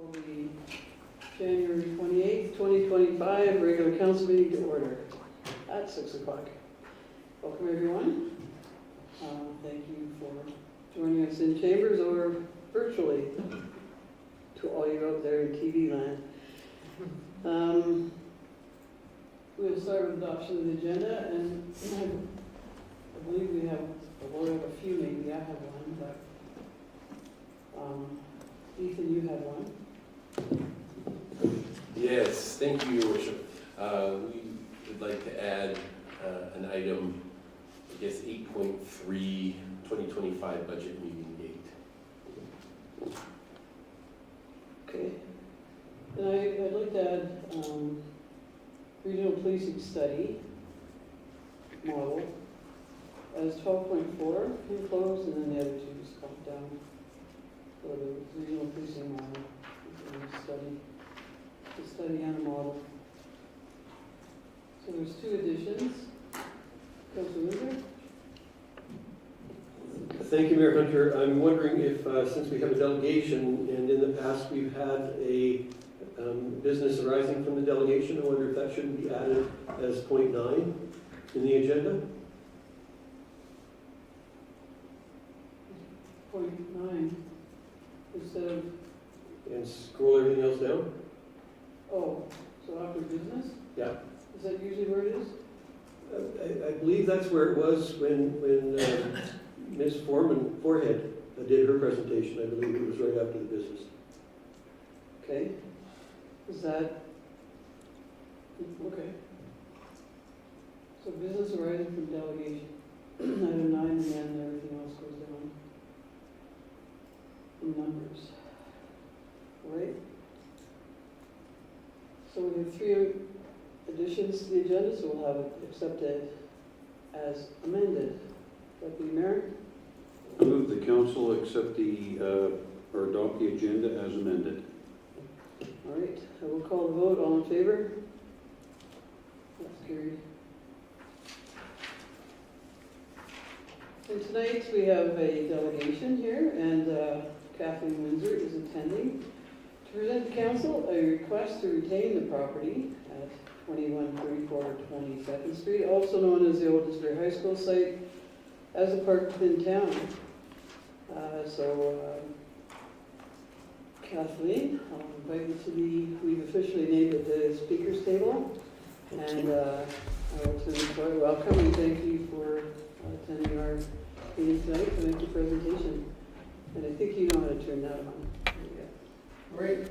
call the January 28th, 2025 regular council meeting to order at 6 o'clock. Welcome everyone. Thank you for joining us in chambers or virtually to all you out there in TV land. We'll start with adoption of the agenda, and I believe we have a few, maybe I have one, but Ethan, you have one. Yes, thank you, Your Worship. We would like to add an item, I guess 8.3, 2025 budget meeting date. Okay. And I'd like to add regional policing study model as 12.4 enclosed, and then the other two just come down. So the regional policing model the study and a model. So there's two additions. Councilor Windsor? Thank you, Mayor Hunter. I'm wondering if, since we have a delegation, and in the past we've had a business arising from the delegation, I wonder if that shouldn't be added as point 9 in the agenda? Point 9 instead of, And scroll everything else down? oh, so after business? Yeah. Is that usually where it is? I believe that's where it was when Ms. Forehead did her presentation. I believe it was right after the business. Okay. Is that, okay. So business arising from delegation. Item 9, and then everything else goes down in numbers. All right? So we have 3 additions to the agenda, so we'll have it accepted as amended. Deputy Mayor? I move the council accept or adopt the agenda as amended. All right, I will call the vote. All in favor? That's carried. And tonight we have a delegation here, and Kathleen Windsor is attending to present to council a request to retain the property at 2134 22nd Street, also known as the Old District High School site, as a park within town. Kathleen, I'll invite you to we've officially named it the speaker's table. And I will turn welcome and thank you for attending our meeting tonight to make the presentation. And I think you know how to turn that on. All right.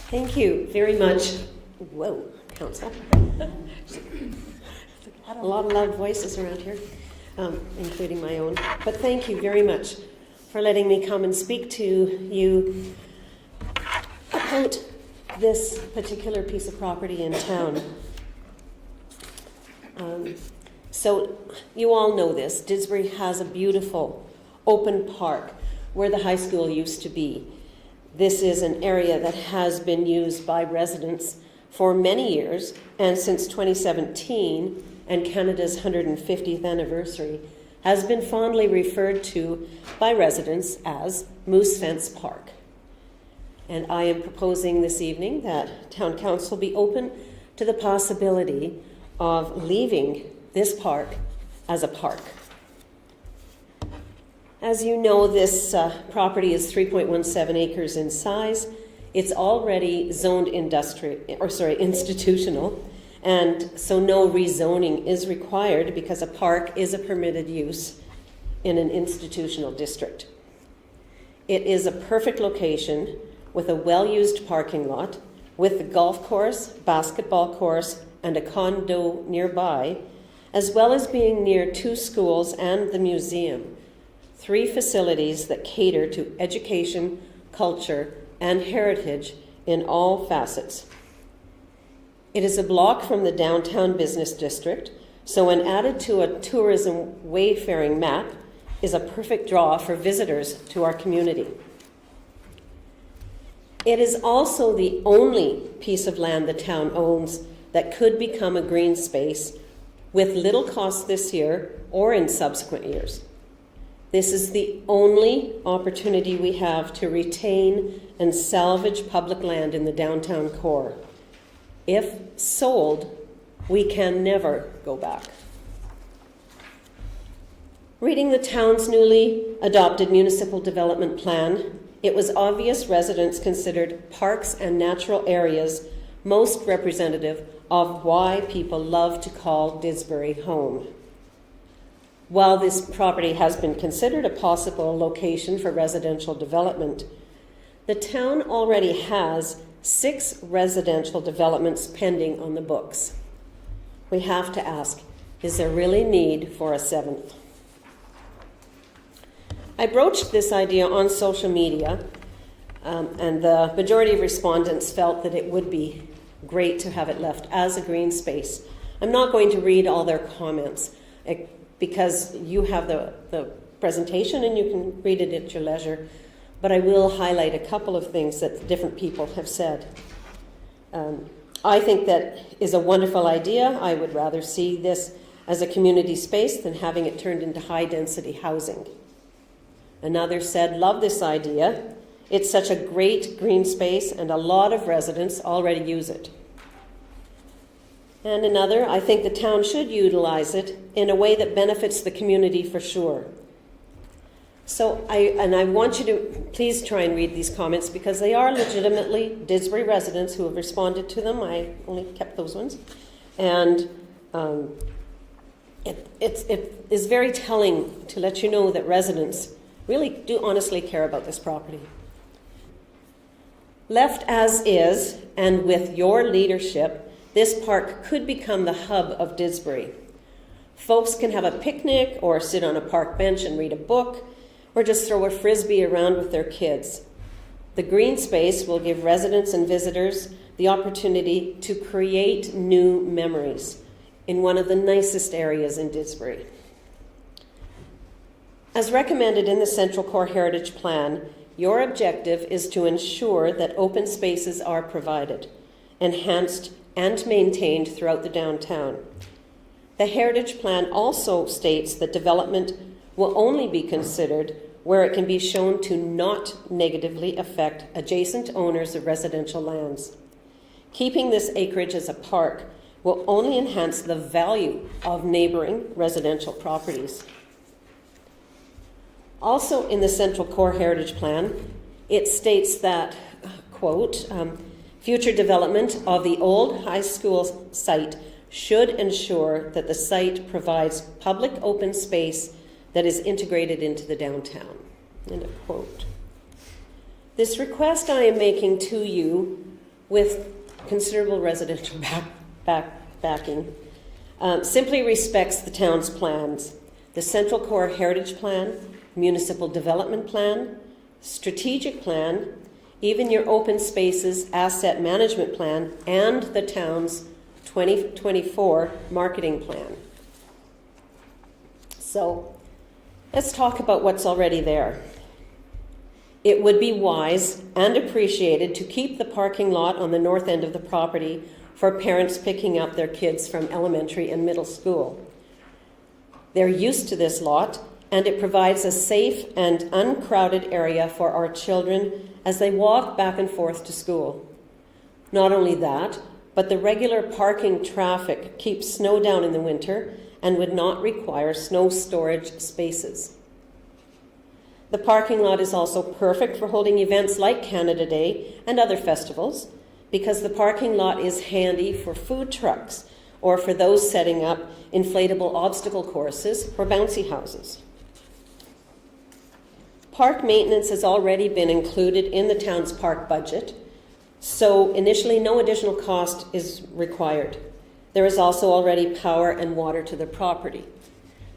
Thank you very much. Whoa, Council. A lot of loud voices around here, including my own. But thank you very much for letting me come and speak to you about this particular piece of property in town. So you all know this. Didsbury has a beautiful open park where the high school used to be. This is an area that has been used by residents for many years, and since 2017 and Canada's 150th anniversary has been fondly referred to by residents as Moose Fence Park. And I am proposing this evening that Town Council be open to the possibility of leaving this park as a park. As you know, this property is 3.17 acres in size. It's already zoned institutional, and so no rezoning is required because a park is a permitted use in an institutional district. It is a perfect location with a well-used parking lot, with the golf course, basketball course, and a condo nearby, as well as being near 2 schools and the museum, 3 facilities that cater to education, culture, and heritage in all facets. It is a block from the downtown business district, so when added to a tourism wayfaring map, is a perfect draw for visitors to our community. It is also the only piece of land the town owns that could become a green space with little cost this year or in subsequent years. This is the only opportunity we have to retain and salvage public land in the downtown core. If sold, we can never go back. Reading the town's newly adopted municipal development plan, it was obvious residents considered parks and natural areas most representative of why people love to call Didsbury home. While this property has been considered a possible location for residential development, the town already has 6 residential developments pending on the books. We have to ask, is there really need for a 7th? I broached this idea on social media, and the majority of respondents felt that it would be great to have it left as a green space. I'm not going to read all their comments because you have the presentation and you can read it at your leisure, but I will highlight a couple of things that different people have said. I think that is a wonderful idea. I would rather see this as a community space than having it turned into high-density housing. Another said, love this idea. It's such a great green space and a lot of residents already use it. And another, I think the town should utilize it in a way that benefits the community for sure. So I want you to please try and read these comments because they are legitimately Didsbury residents who have responded to them. I only kept those ones. And it is very telling to let you know that residents really do honestly care about this property. Left as is, and with your leadership, this park could become the hub of Didsbury. Folks can have a picnic or sit on a park bench and read a book or just throw a frisbee around with their kids. The green space will give residents and visitors the opportunity to create new memories in one of the nicest areas in Didsbury. As recommended in the Central Core Heritage Plan, your objective is to ensure that open spaces are provided, enhanced, and maintained throughout the downtown. The Heritage Plan also states that development will only be considered where it can be shown to not negatively affect adjacent owners of residential lands. Keeping this acreage as a park will only enhance the value of neighboring residential properties. Also in the Central Core Heritage Plan, it states that, quote, future development of the old high school site should ensure that the site provides public open space that is integrated into the downtown, end of quote. This request I am making to you with considerable residential backing simply respects the town's plans, the Central Core Heritage Plan, Municipal Development Plan, Strategic Plan, even your Open Spaces Asset Management Plan, and the town's 2024 Marketing Plan. So, let's talk about what's already there. It would be wise and appreciated to keep the parking lot on the north end of the property for parents picking up their kids from elementary and middle school. They're used to this lot, and it provides a safe and uncrowded area for our children as they walk back and forth to school. Not only that, but the regular parking traffic keeps snow down in the winter and would not require snow storage spaces. The parking lot is also perfect for holding events like Canada Day and other festivals because the parking lot is handy for food trucks or for those setting up inflatable obstacle courses or bouncy houses. Park maintenance has already been included in the town's park budget, so initially no additional cost is required. There is also already power and water to the property.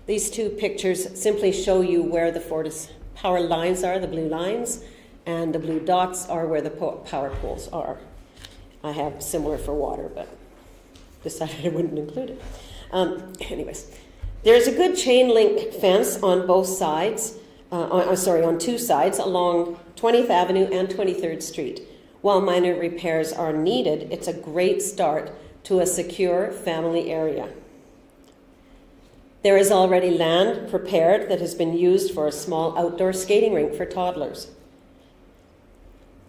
These two pictures simply show you where the Fortis power lines are, the blue lines, and the blue dots are where the power poles are. I have similar for water, but decided I wouldn't include it. Anyways, there's a good chain link fence on both sides, on two sides along 20th Avenue and 23rd Street. While minor repairs are needed, it's a great start to a secure family area. There is already land prepared that has been used for a small outdoor skating rink for toddlers.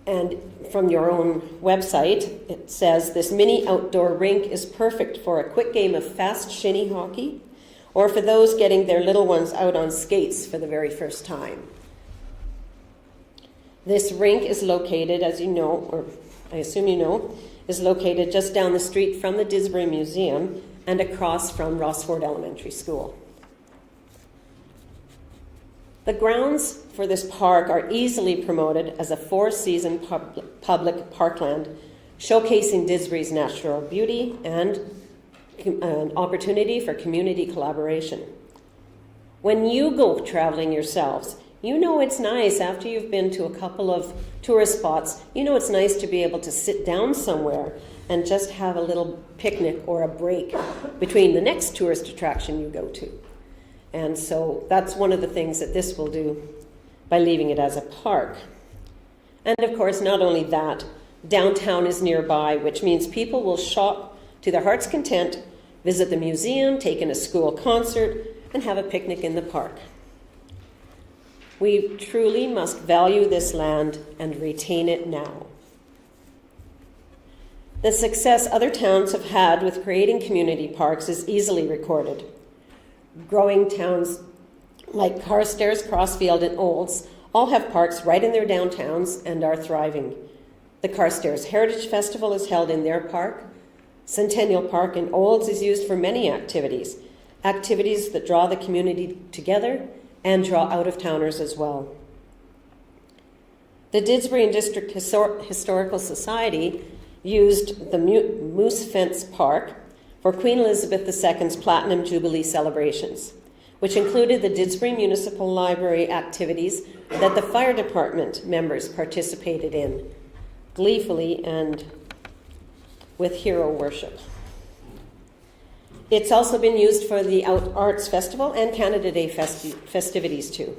And from your own website, it says this mini outdoor rink is perfect for a quick game of fast shinny hockey or for those getting their little ones out on skates for the very first time. This rink is located, as you know, or I assume you know, is located just down the street from the Disbury Museum and across from Rossford Elementary School. The grounds for this park are easily promoted as a four-season public parkland, showcasing Disbury's natural beauty and an opportunity for community collaboration. When you go traveling yourselves, you know it's nice after you've been to a couple of tourist spots, you know it's nice to be able to sit down somewhere and just have a little picnic or a break between the next tourist attraction you go to. And so that's one of the things that this will do by leaving it as a park. And of course, not only that, downtown is nearby, which means people will shop to their heart's content, visit the museum, take in a school concert, and have a picnic in the park. We truly must value this land and retain it now. The success other towns have had with creating community parks is easily recorded. Growing towns like Carstairs, Crossfield, and Olds all have parks right in their downtowns and are thriving. The Carstairs Heritage Festival is held in their park. Centennial Park in Olds is used for many activities that draw the community together and draw out-of-towners as well. The Didsbury and District Historical Society used the Moose Fence Park for Queen Elizabeth II's Platinum Jubilee celebrations, which included the Didsbury Municipal Library activities that the fire department members participated in, gleefully and with hero worship. It's also been used for the Arts Festival and Canada Day festivities too.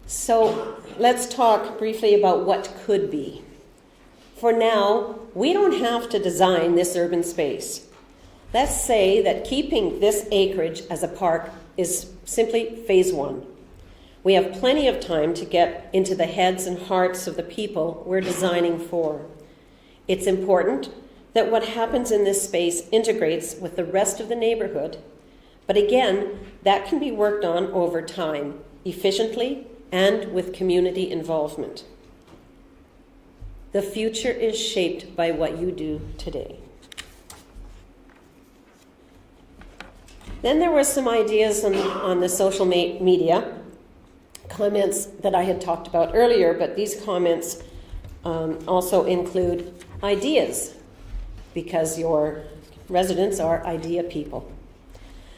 So let's talk briefly about what could be. For now, we don't have to design this urban space. Let's say that keeping this acreage as a park is simply phase one. We have plenty of time to get into the heads and hearts of the people we're designing for. It's important that what happens in this space integrates with the rest of the neighborhood. But again, that can be worked on over time, efficiently and with community involvement. The future is shaped by what you do today. Then there were some ideas on the social media, comments that I had talked about earlier, but these comments also include ideas, because your residents are idea people.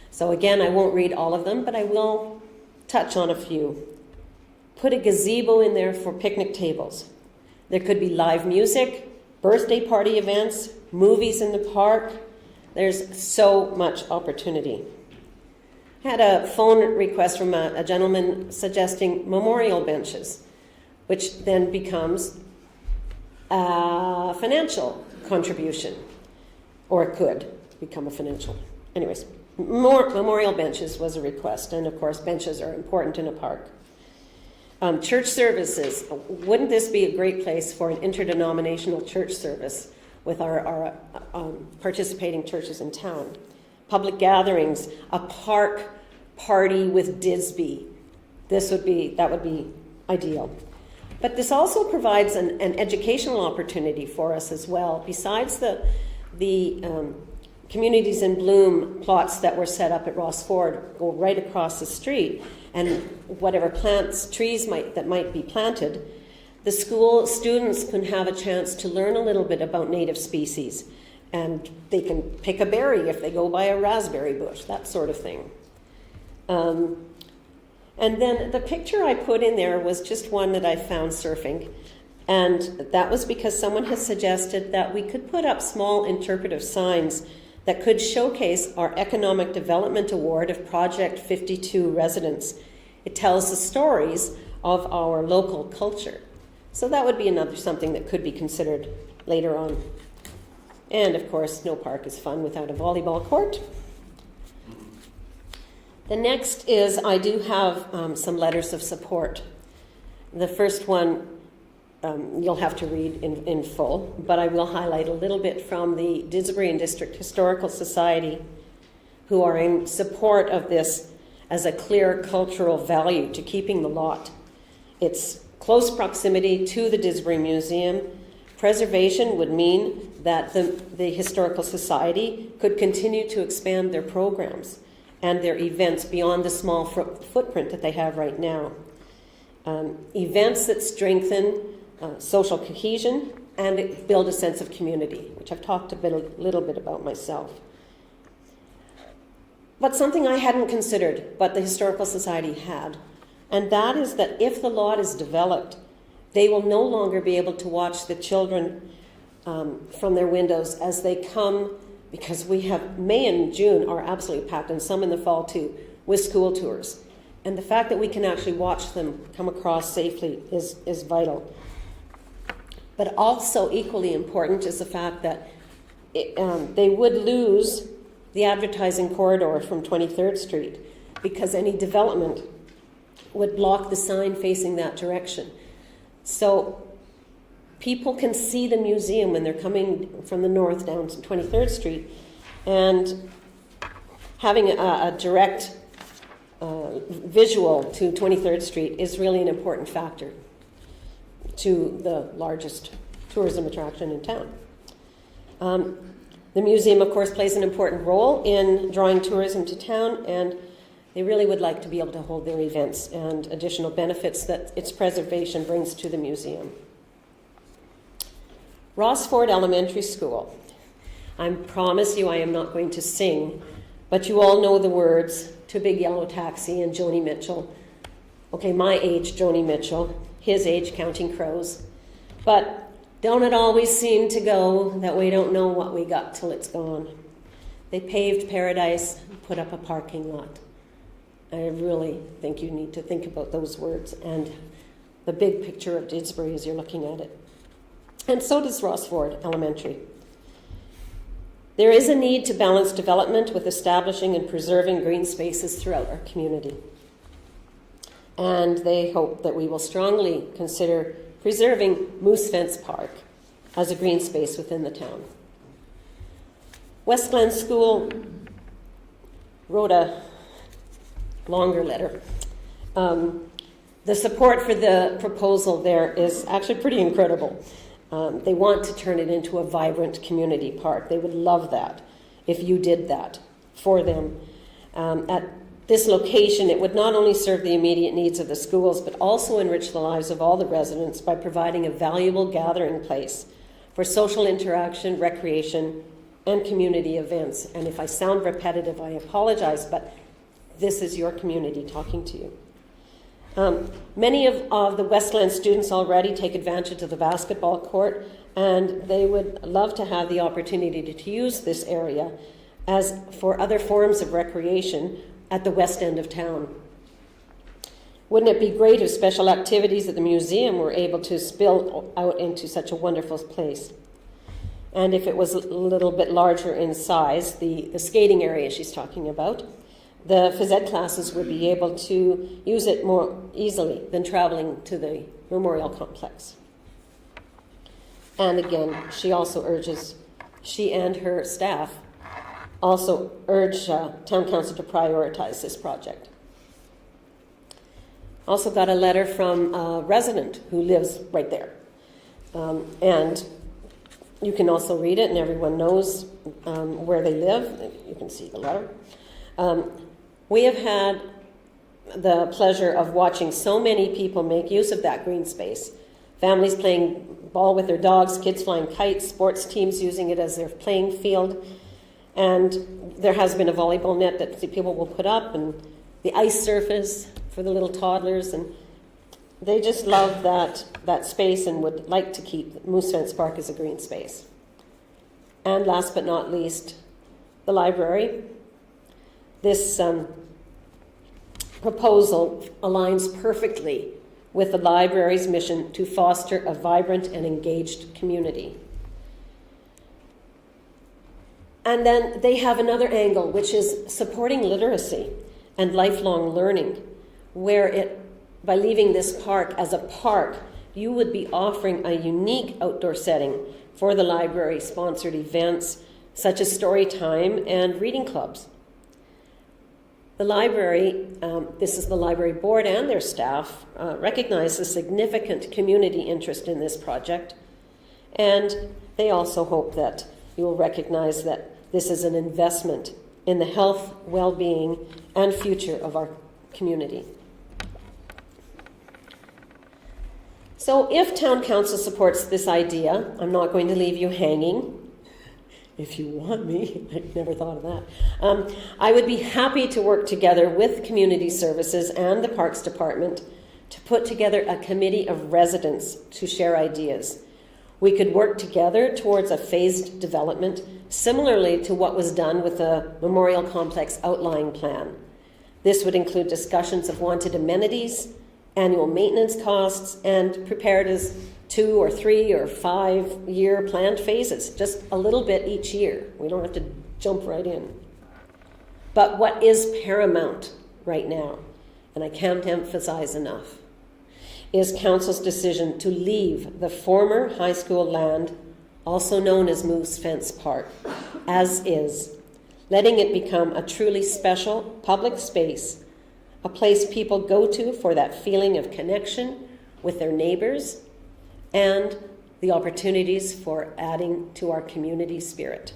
So again, I won't read all of them, but I will touch on a few. Put a gazebo in there for picnic tables. There could be live music, birthday party events, movies in the park. There's so much opportunity. I had a phone request from a gentleman suggesting memorial benches, which then becomes a financial contribution, or it could become a financial. Anyways, more memorial benches was a request, and of course benches are important in a park. Church services. Wouldn't this be a great place for an interdenominational church service with our participating churches in town? Public gatherings, a park party with Disby. That would be ideal. But this also provides an educational opportunity for us as well. Besides the Communities in Bloom plots that were set up at Rossford go right across the street, and whatever trees that might be planted, the school students can have a chance to learn a little bit about native species, and they can pick a berry if they go by a raspberry bush, that sort of thing. And then the picture I put in there was just one that I found surfing, and that was because someone has suggested that we could put up small interpretive signs that could showcase our Economic Development Award of Project 52 residents. It tells the stories of our local culture. So that would be something that could be considered later on. And of course, no park is fun without a volleyball court. The next is I do have some letters of support. The first one you'll have to read in full, but I will highlight a little bit from the Didsbury and District Historical Society, who are in support of this as a clear cultural value to keeping the lot. It's close proximity to the Didsbury Museum. Preservation would mean that the Historical Society could continue to expand their programs and their events beyond the small footprint that they have right now. Events that strengthen social cohesion and build a sense of community, which I've talked a little bit about myself. But something I hadn't considered, but the Historical Society had, and that is that if the lot is developed, they will no longer be able to watch the children from their windows as they come, because we have May and June are absolutely packed, and some in the fall too, with school tours. And the fact that we can actually watch them come across safely is vital. But also equally important is the fact that they would lose the advertising corridor from 23rd Street, because any development would block the sign facing that direction. So people can see the museum when they're coming from the north down to 23rd Street, and having a direct visual to 23rd Street is really an important factor to the largest tourism attraction in town. The museum, of course, plays an important role in drawing tourism to town, and they really would like to be able to hold their events and additional benefits that its preservation brings to the museum. Rossford Elementary School. I promise you I am not going to sing, but you all know the words to Big Yellow Taxi and Joni Mitchell. Okay, my age, Joni Mitchell, his age, Counting Crows. But don't it always seem to go that we don't know what we got till it's gone? They paved paradise, put up a parking lot. I really think you need to think about those words and the big picture of Didsbury as you're looking at it. And so does Rossford Elementary. There is a need to balance development with establishing and preserving green spaces throughout our community. And they hope that we will strongly consider preserving Moose Fence Park as a green space within the town. West Glen School wrote a longer letter. The support for the proposal there is actually pretty incredible. They want to turn it into a vibrant community park. They would love that if you did that for them. At this location, it would not only serve the immediate needs of the schools, but also enrich the lives of all the residents by providing a valuable gathering place for social interaction, recreation, and community events. And if I sound repetitive, I apologize, but this is your community talking to you. Many of the Westland students already take advantage of the basketball court, and they would love to have the opportunity to use this area as for other forms of recreation at the west end of town. Wouldn't it be great if special activities at the museum were able to spill out into such a wonderful place? And if it was a little bit larger in size, the skating area she's talking about, the phys ed classes would be able to use it more easily than traveling to the memorial complex. And again, she and her staff also urge Town Council to prioritize this project. Also got a letter from a resident who lives right there. And you can also read it, and everyone knows where they live. You can see the letter. We have had the pleasure of watching so many people make use of that green space. Families playing ball with their dogs, kids flying kites, sports teams using it as their playing field. And there has been a volleyball net that people will put up, and the ice surface for the little toddlers. And they just love that space and would like to keep Moose Fence Park as a green space. And last but not least, the library. This proposal aligns perfectly with the library's mission to foster a vibrant and engaged community. And then they have another angle, which is supporting literacy. and lifelong learning, where by leaving this park as a park, you would be offering a unique outdoor setting for the library-sponsored events such as story time and reading clubs. The library, this is the library board and their staff, recognize the significant community interest in this project, and they also hope that you will recognize that this is an investment in the health, well-being, and future of our community. So if Town Council supports this idea, I'm not going to leave you hanging. If you want me, I never thought of that. I would be happy to work together with Community Services and the Parks Department to put together a committee of residents to share ideas. We could work together towards a phased development, similarly to what was done with the Memorial Complex outlying plan. This would include discussions of wanted amenities, annual maintenance costs, and prepared as 2 or 3 or 5 year planned phases, just a little bit each year. We don't have to jump right in. But what is paramount right now, and I can't emphasize enough, is Council's decision to leave the former high school land, also known as Moose Fence Park, as is, letting it become a truly special public space, a place people go to for that feeling of connection with their neighbors and the opportunities for adding to our community spirit.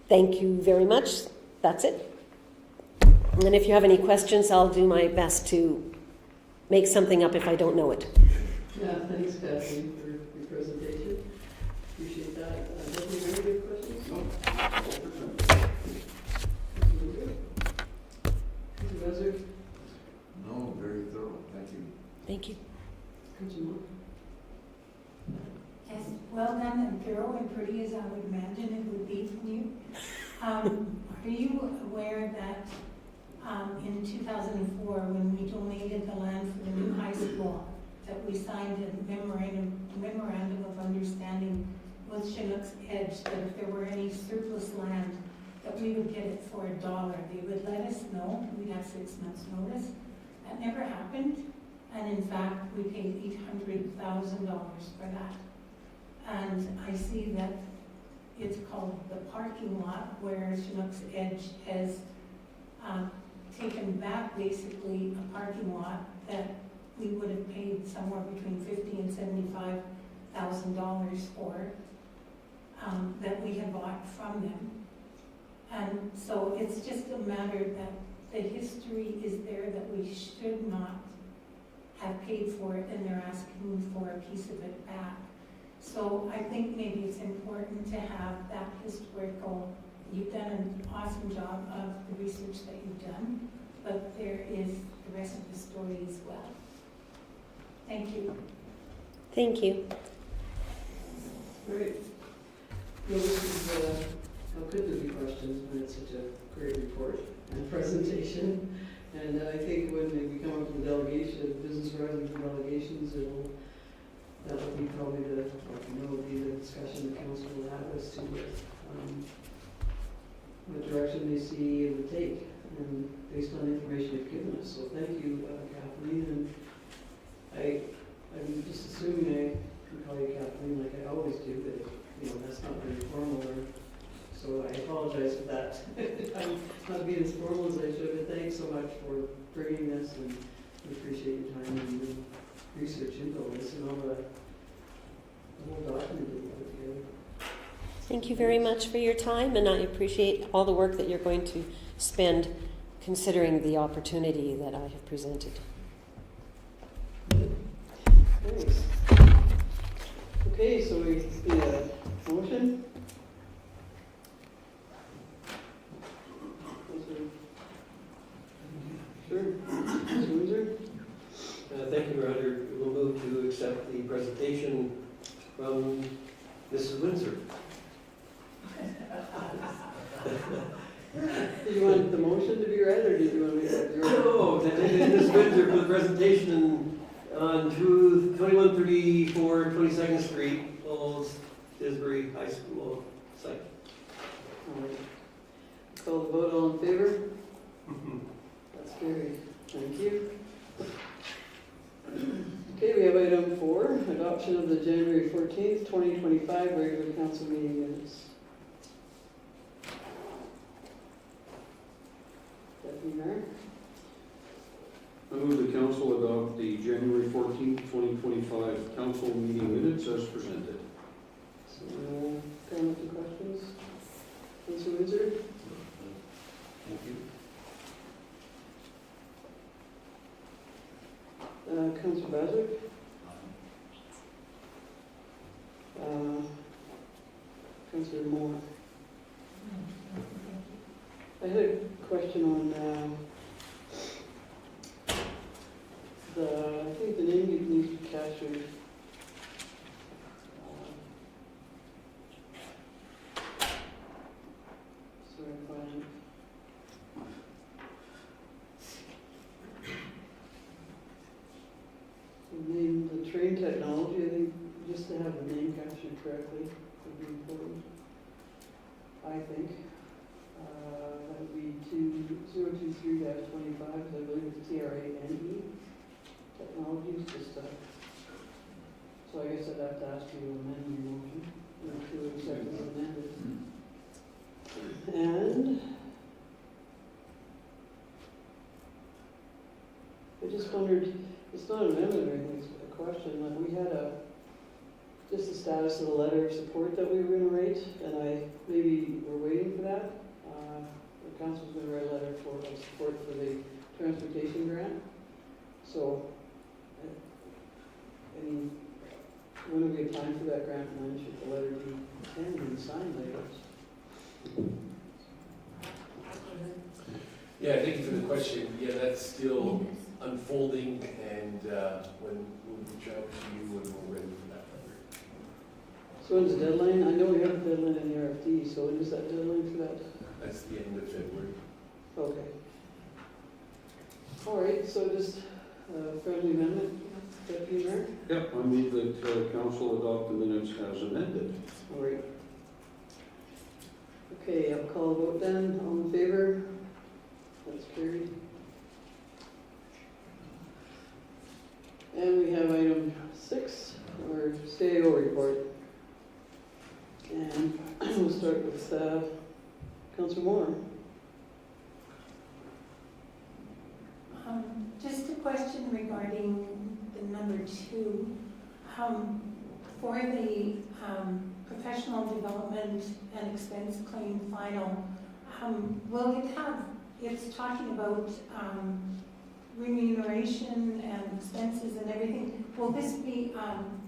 Thank you very much. That's it. And if you have any questions, I'll do my best to make something up if I don't know it. Yeah, thanks, Kathleen, for your presentation. Appreciate that. Do you have any good questions? No. Supervisor? No, very thorough, thank you. Thank you. Councilor? Yes, well done and thorough and pretty as I would imagine it would be from you. Are you aware that in 2004, when we donated the land for the new high school, that we signed a memorandum of understanding with Chinook's Edge that if there were any surplus land, that we would get it for $1. They would let us know. We'd have 6 months' notice. That never happened. And in fact, we paid $800,000 for that. And I see that it's called the parking lot, where Chinook's Edge has taken back basically a parking lot that we would have paid somewhere between $50,000 and $75,000 for, that we had bought from them. And so it's just a matter that the history is there that we should not have paid for it, and they're asking for a piece of it back. So I think maybe it's important to have that historical. You've done an awesome job of the research that you've done, but there is the rest of the story as well. Thank you. Thank you. Great. Well, this is, how could there be questions when it's such a great report and presentation? And I think when we come up with the delegation, business horizon delegations, that will be probably the discussion the council will have as to what direction they see it would take, and based on the information you've given us. So thank you, Kathleen. And I'm just assuming I can call you Kathleen like I always do, but that's not very formal. So I apologize for that. I'm not being as formal as I should, but thanks so much for bringing this, and we appreciate your time and your research into all this and all the whole document that you put together. Thank you very much for your time, and I appreciate all the work that you're going to spend considering the opportunity that I have presented. Thanks. Okay, so we need a motion. Sure. Mr. Windsor? Thank you, Roger. We'll move to accept the presentation from Mrs. Windsor. Did you want the motion to be read, or did you want me to? No, Mrs. Windsor for the presentation on 2134 22nd Street, Old Disbury High School site. All right. Call the vote, all in favor? That's carried. Thank you. Okay, we have item 4, adoption of the January 14th, 2025 regular council meeting minutes. Deputy Mayor? I move the council adopt the January 14th, 2025 council meeting minutes as presented. So, comments and questions? Councilor Windsor? Thank you. Councilor Bazard? Councilor Moore? I had a question on I think the name needs to be captured. Sorry, I'm finding it. The name, the train technology, I think, just to have the name captured correctly would be important, I think. That would be 2023-25, I believe it's TRANE Technologies, just, so I guess I'd have to ask you to amend your motion, to accept as amended. And I just wondered, it's not an amendment or anything, it's a question, that we had just the status of the letter of support that we were gonna write, and maybe we're waiting for that. The council's gonna write a letter of support for the transportation grant. So, when do we have time for that grant, and when should the letter be penned and signed, I guess? Yeah, thank you for the question. Yeah, that's still unfolding, and when we'll reach out to you when we're ready for that letter. So when's the deadline? I know we have a deadline in the RFD, so when is that deadline for that? That's the end of February. Okay. All right, so just friendly amendment, Deputy Mayor? Yep, I move that council adopt the minutes as amended. All right. Okay, I'll call a vote then. All in favor? That's carried. And we have item 6, our CAO report. And we'll start with Councilor Moore. Just a question regarding the number 2. For the professional development and expense claim final, will it have, it's talking about remuneration and expenses and everything. Will this be an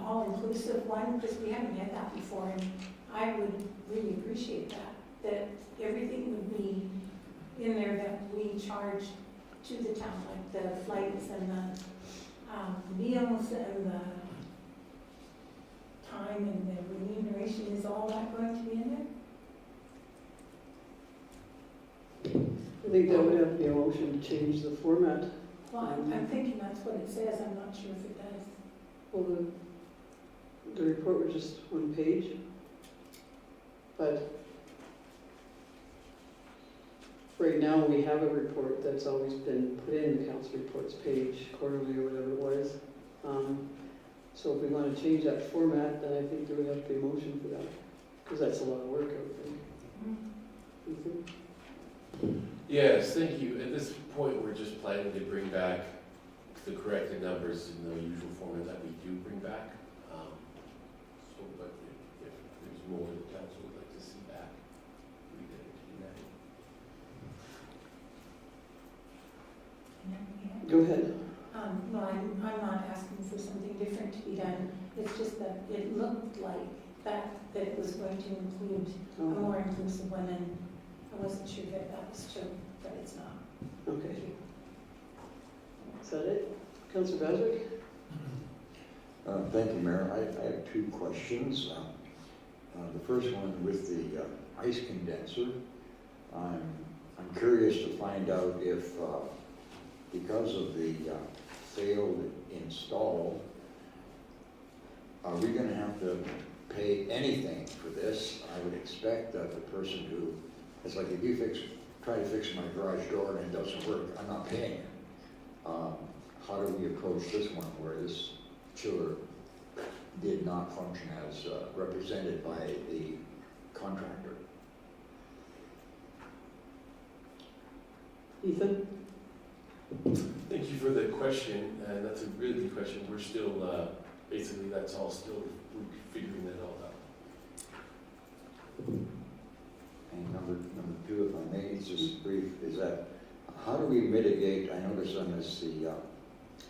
all-inclusive one? Because we haven't had that before, and I would really appreciate that everything would be in there that we charge to the town, like the flights and the meals and the time and the remuneration. Is all that going to be in there? I think that would have to be a motion to change the format. Well, I'm thinking that's what it says. I'm not sure if it does. Well, the report was just one page, but right now we have a report that's always been put in the council reports page, quarterly or whatever it was. So if we want to change that format, then I think there would have to be a motion for that, because that's a lot of work, I would think. You think? Yes, thank you. At this point, we're just planning to bring back the corrected numbers in the usual format that we do bring back. But if there's more the council would like to see back, we can do that. Go ahead. No, I'm not asking for something different to be done. It's just that it looked like that it was going to include a more inclusive one, and I wasn't sure that that was true, but it's not. Okay. Is that it? Councilor Baswick? Thank you, Mayor. I have 2 questions. The first one with the ice condenser. I'm curious to find out if, because of the failed install, are we going to have to pay anything for this? I would expect that the person who It's like if you try to fix my garage door and it doesn't work, I'm not paying you. How do we approach this one where this chiller did not function as represented by the contractor? Ethan? Thank you for the question, and that's a really good question. We're still, basically, that's all still, we're figuring that all out. And number two, if I may, it's just brief, is that how do we mitigate, I noticed on this,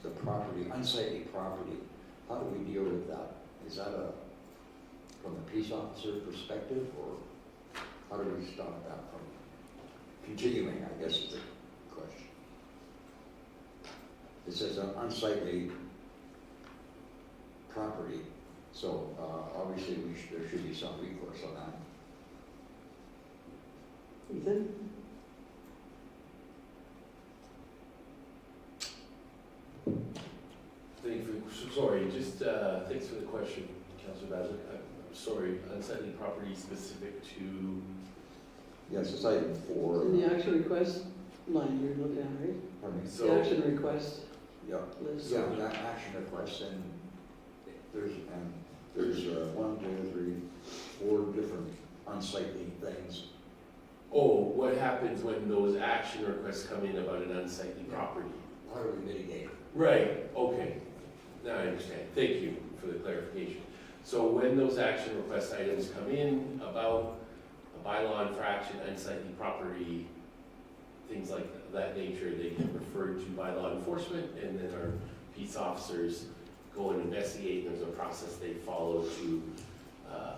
the property, unsightly property, how do we deal with that? Is that from a peace officer perspective, or how do we stop that from continuing, I guess is the question. It says unsightly property, so obviously there should be some recourse on that. Ethan? Thank you for, sorry, just, thanks for the question, Councilor Basil. I'm sorry, unsightly property specific to, Yes, it's item 4. In the action request line you're looking at, right? Pardon me? The so, action request Yeah, list. yeah, that action request, and there's 1, 2, 3, 4 different unsightly things. oh, what happens when those action requests come in about an unsightly property? How do we mitigate it? Right, okay. Now I understand. Thank you for the clarification. So when those action request items come in about a bylaw infraction, unsightly property, things like that nature, they get referred to bylaw enforcement, and then our peace officers go and investigate. There's a process they follow to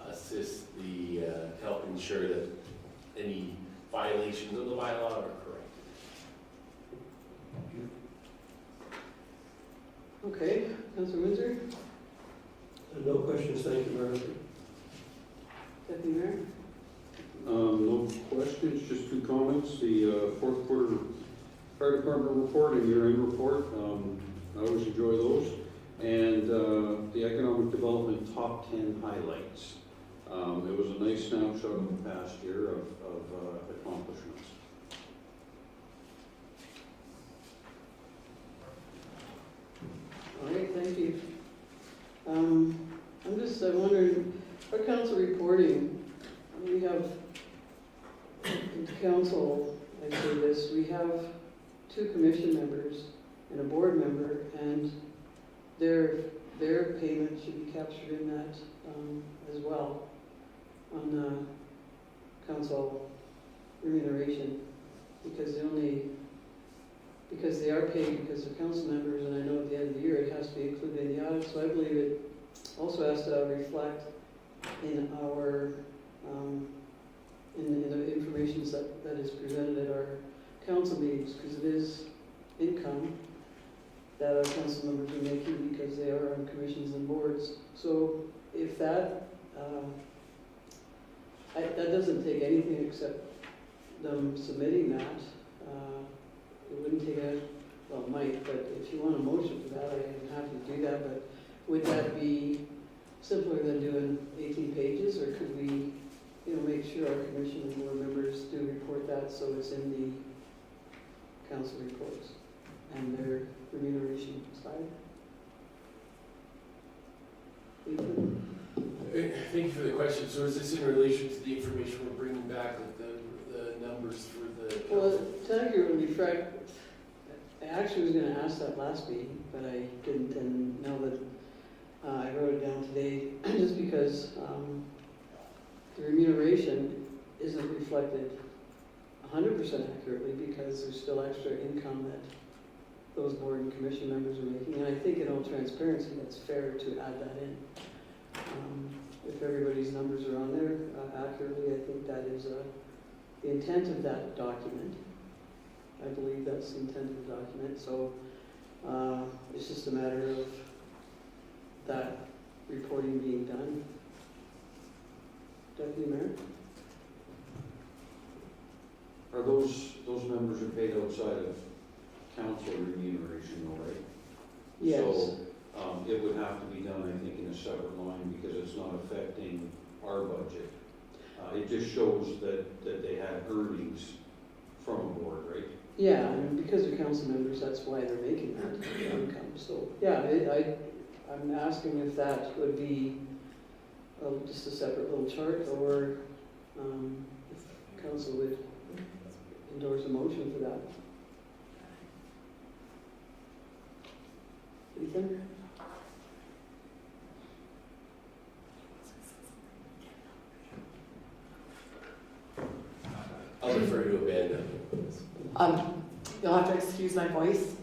assist the, help ensure that any violations of the bylaw are correct. Okay, Councilor Windsor? No questions, thank you, Mayor. Deputy Mayor? No questions, just 2 comments. The fourth quarter fire department report and year-end report, I always enjoy those. And the economic development top 10 highlights. It was a nice snapshot of the past year of accomplishments. All right, thank you. I'm just wondering, our council reporting, we have, the council, I say this, we have 2 commission members and a board member, and their payment should be captured in that as well on the council remuneration, because they are paid because they're council members, and I know at the end of the year it has to be included in the audit, so I believe it also has to reflect in our, in the information that is presented at our council meetings, because it is income that our council members are making because they are on commissions and boards. So if that, that doesn't take anything except them submitting that. It wouldn't take well, it might, but if you want a motion for that, I am happy to do that, but would that be simpler than doing 18 pages, or could we, make sure our commission and board members do report that so it's in the council reports and their remuneration side? Ethan? Thank you for the question. So is this in relation to the information we're bringing back with the numbers for the Well, council? to accurately reflect, I actually was gonna ask that last meeting, but I didn't, and now that I wrote it down today, just because the remuneration isn't reflected 100% accurately, because there's still extra income that those board and commission members are making, and I think in all transparency, that's fair to add that in. If everybody's numbers are on there accurately, I think that is the intent of that document. I believe that's the intent of the document, so it's just a matter of that reporting being done. Deputy Mayor? Are those members are paid outside of council remuneration, though, right? Yes. So it would have to be done, I think, in a separate line because it's not affecting our budget. It just shows that they had earnings from a board, right? Yeah, and because they're council members, that's why they're making that income. So, yeah, I'm asking if that would be just a separate little chart, or if council would endorse a motion for that. Ethan? I'll defer to Amanda. You'll have to excuse my voice.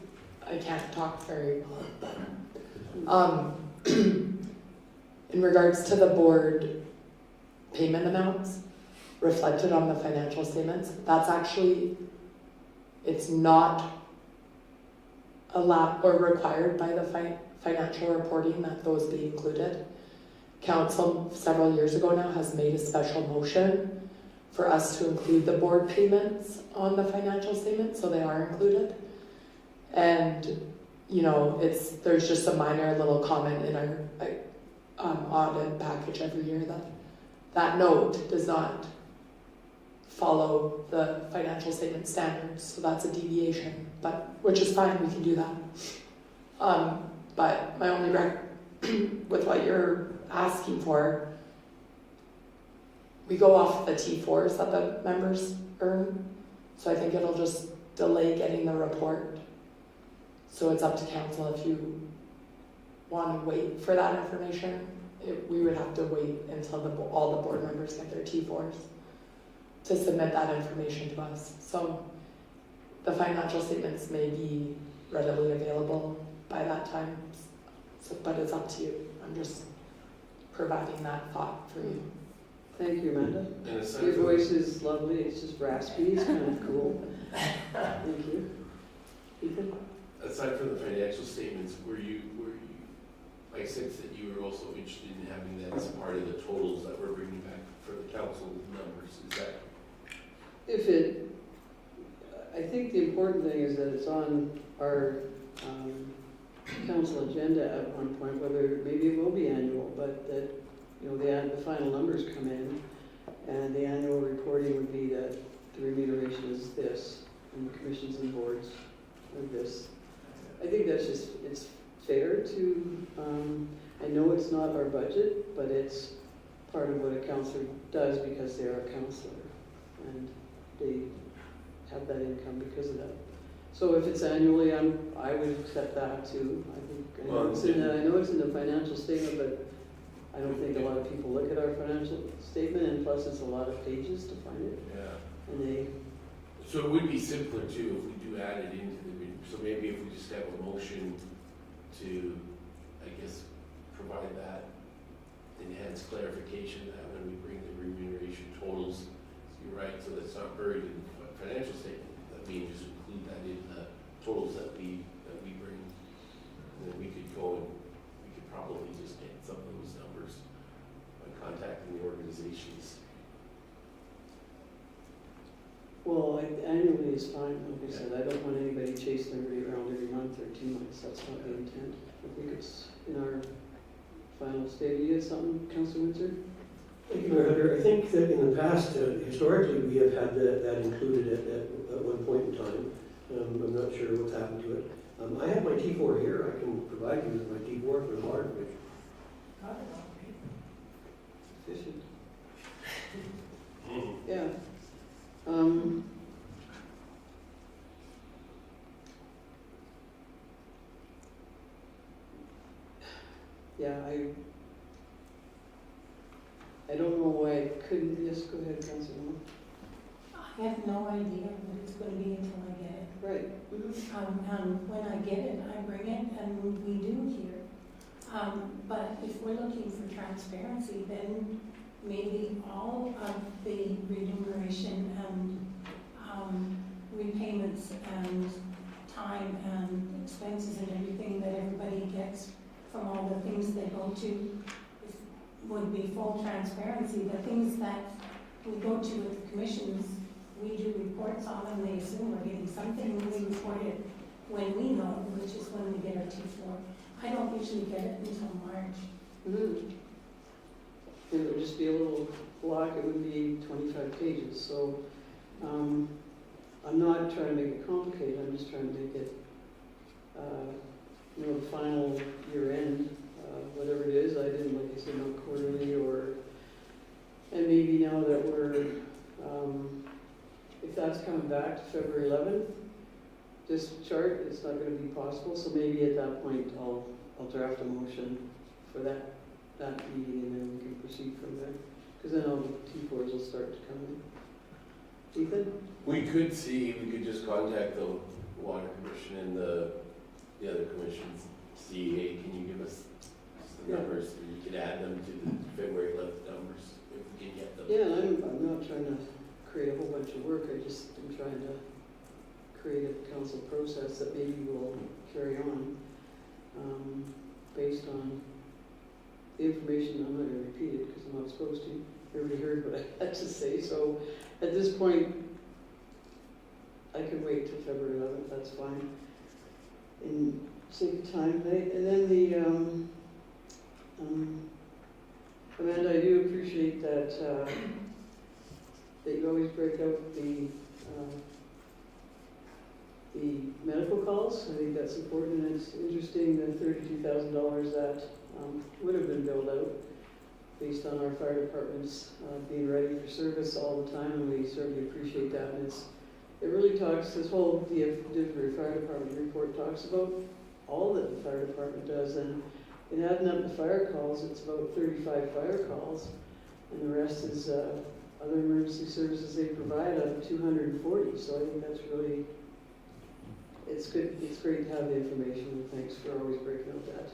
I can't talk very well. In regards to the board payment amounts reflected on the financial statements, that's actually, it's not allowed or required by the financial reporting that those be included. Council several years ago now has made a special motion for us to include the board payments on the financial statement, so they are included. And, you know, there's just a minor little comment in our audit package every year that note does not follow the financial statement standards, so that's a deviation, but which is fine, we can do that. But my only with what you're asking for, we go off the T4s that the members earn, so I think it'll just delay getting the report. So it's up to council if you want to wait for that information. We would have to wait until all the board members get their T4s to submit that information to us. So the financial statements may be readily available by that time, but it's up to you. I'm just providing that thought for you. Thank you, Amanda. And aside Your from- voice is lovely, it's just raspy, it's kind of cool. Thank you. Ethan? Aside from the financial statements, I sense that you were also interested in having that as part of the totals that we're bringing back for the council numbers, is that? I think the important thing is that it's on our council agenda at one point, whether maybe it will be annual, but that, you know, the final numbers come in, and the annual reporting would be that the remuneration is this, and the commissions and boards are this. I think that's just, it's fair to, I know it's not our budget, but it's part of what a councillor does because they're a councillor, and they have that income because of that. So if it's annually, I would accept that too. I know it's in the financial statement, but I don't think a lot of people look at our financial statement, and plus it's a lot of pages to find it, Yeah. and So it would be simpler too if we do add it into so maybe if we just have a motion to, I guess, provide that enhanced clarification that when we bring the remuneration totals, you're right, so that's not buried in the financial statement, that we just include that in the totals that we bring. And then we could go and we could probably just get some of those numbers by contacting the organizations. well, annually is fine, like I said, I don't want anybody chasing everybody around every month or 2 months, that's not the intent. I think it's in our final state. You had something, Councilor Windsor? Thank you, Mayor Hunter. I think that in the past, historically, we have had that included at one point in time. I'm not sure what's happened to it. I have my T4 here. I can provide you with my T4 for the water division. Efficient. Mm-hmm. Yeah. Yeah, I don't know why I couldn't, yes, go ahead, Councilor Moore. I have no idea what it's going to be until I get it. Right. When I get it, I bring it, and we do here. But if we're looking for transparency, then maybe all of the remuneration and repayments and time and expenses and everything that everybody gets from all the things they go to would be full transparency. The things that we go to with the commissions, we do reports on them, they assume we're getting something, we report it when we know, which is when we get our T4. I don't usually get it until March. Mm-hmm. and it would just be a little block, it would be 25 pages, so, I'm not trying to make it complicated, I'm just trying to make it, the final year end, whatever it is, I didn't, like I said, not quarterly or, and maybe now that we're, if that's coming back to February 11th, this chart, it's not gonna be possible, so maybe at that point, I'll draft a motion for that meeting, and then we can proceed from there, because then all the T4s will start to come in. Ethan? We could just contact the Water Commission and the other commissions, see, hey, can you give us the Yeah. numbers? And we could add them to the February 11th numbers, if we can get them. Yeah, and I'm not trying to create a whole bunch of work, I just am trying to create a council process that maybe will carry on, based on the information. I'm not gonna repeat it, because I'm not supposed to. Everybody heard what I had to say, so at this point, I can wait till February 11th, that's fine. In sake of time, and then the, Amanda, I do appreciate that, that you always break out the medical calls. I think that's important, and it's interesting, the $32,000 that would have been billed out based on our fire departments being ready for service all the time, and we certainly appreciate that. And it really talks, this whole Didsbury Fire Department report talks about all that the fire department does, and in adding up the fire calls, it's about 35 fire calls, and the rest is other emergency services they provide out of 240. So I think that's really, it's good, it's great to have the information, and thanks for always breaking out that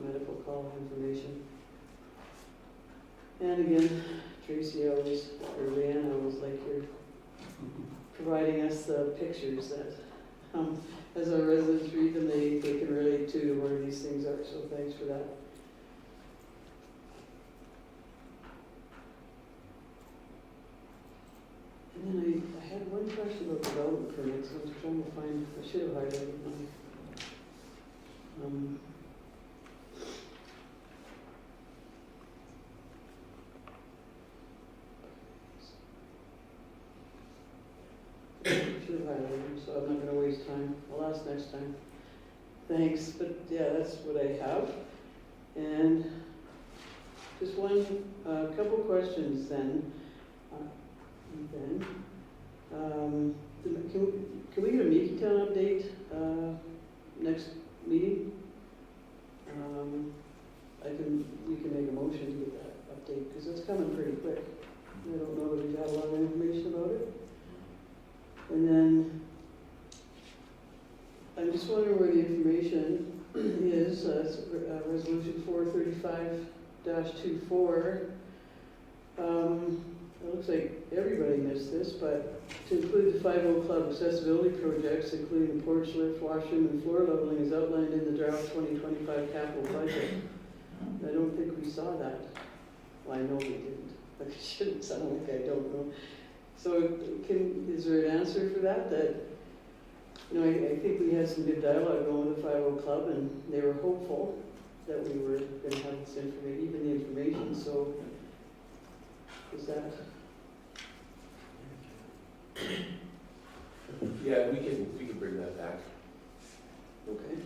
medical call information. And again, Tracy, always, or Leanne, I always like your providing us the pictures that, as our residents read them, they can relate to where these things are, so thanks for that. And then I had one question about development permits. I was trying to find, I should have highlighted mine. Should have highlighted them, so I'm not going to waste time. I'll ask next time. Thanks, but yeah, that's what I have. And just couple questions then. Can we get a Meeketown update next meeting? We can make a motion to get that update, because it's coming pretty quick. I don't know that we've had a lot of information about it. And then I'm just wondering where the information is. Resolution 435-24. It looks like everybody missed this, but to include the 50 Club accessibility projects, including the porch lift, washroom, and floor leveling, is outlined in the draft 2025 capital budget. I don't think we saw that. Well, I know we didn't, but it shouldn't sound like I don't know. So is there an answer for that? I think we had some good dialogue going with the 50 Club, and they were hopeful that we were going to have this information, even the information, so is that? Yeah, we can bring that back. Okay.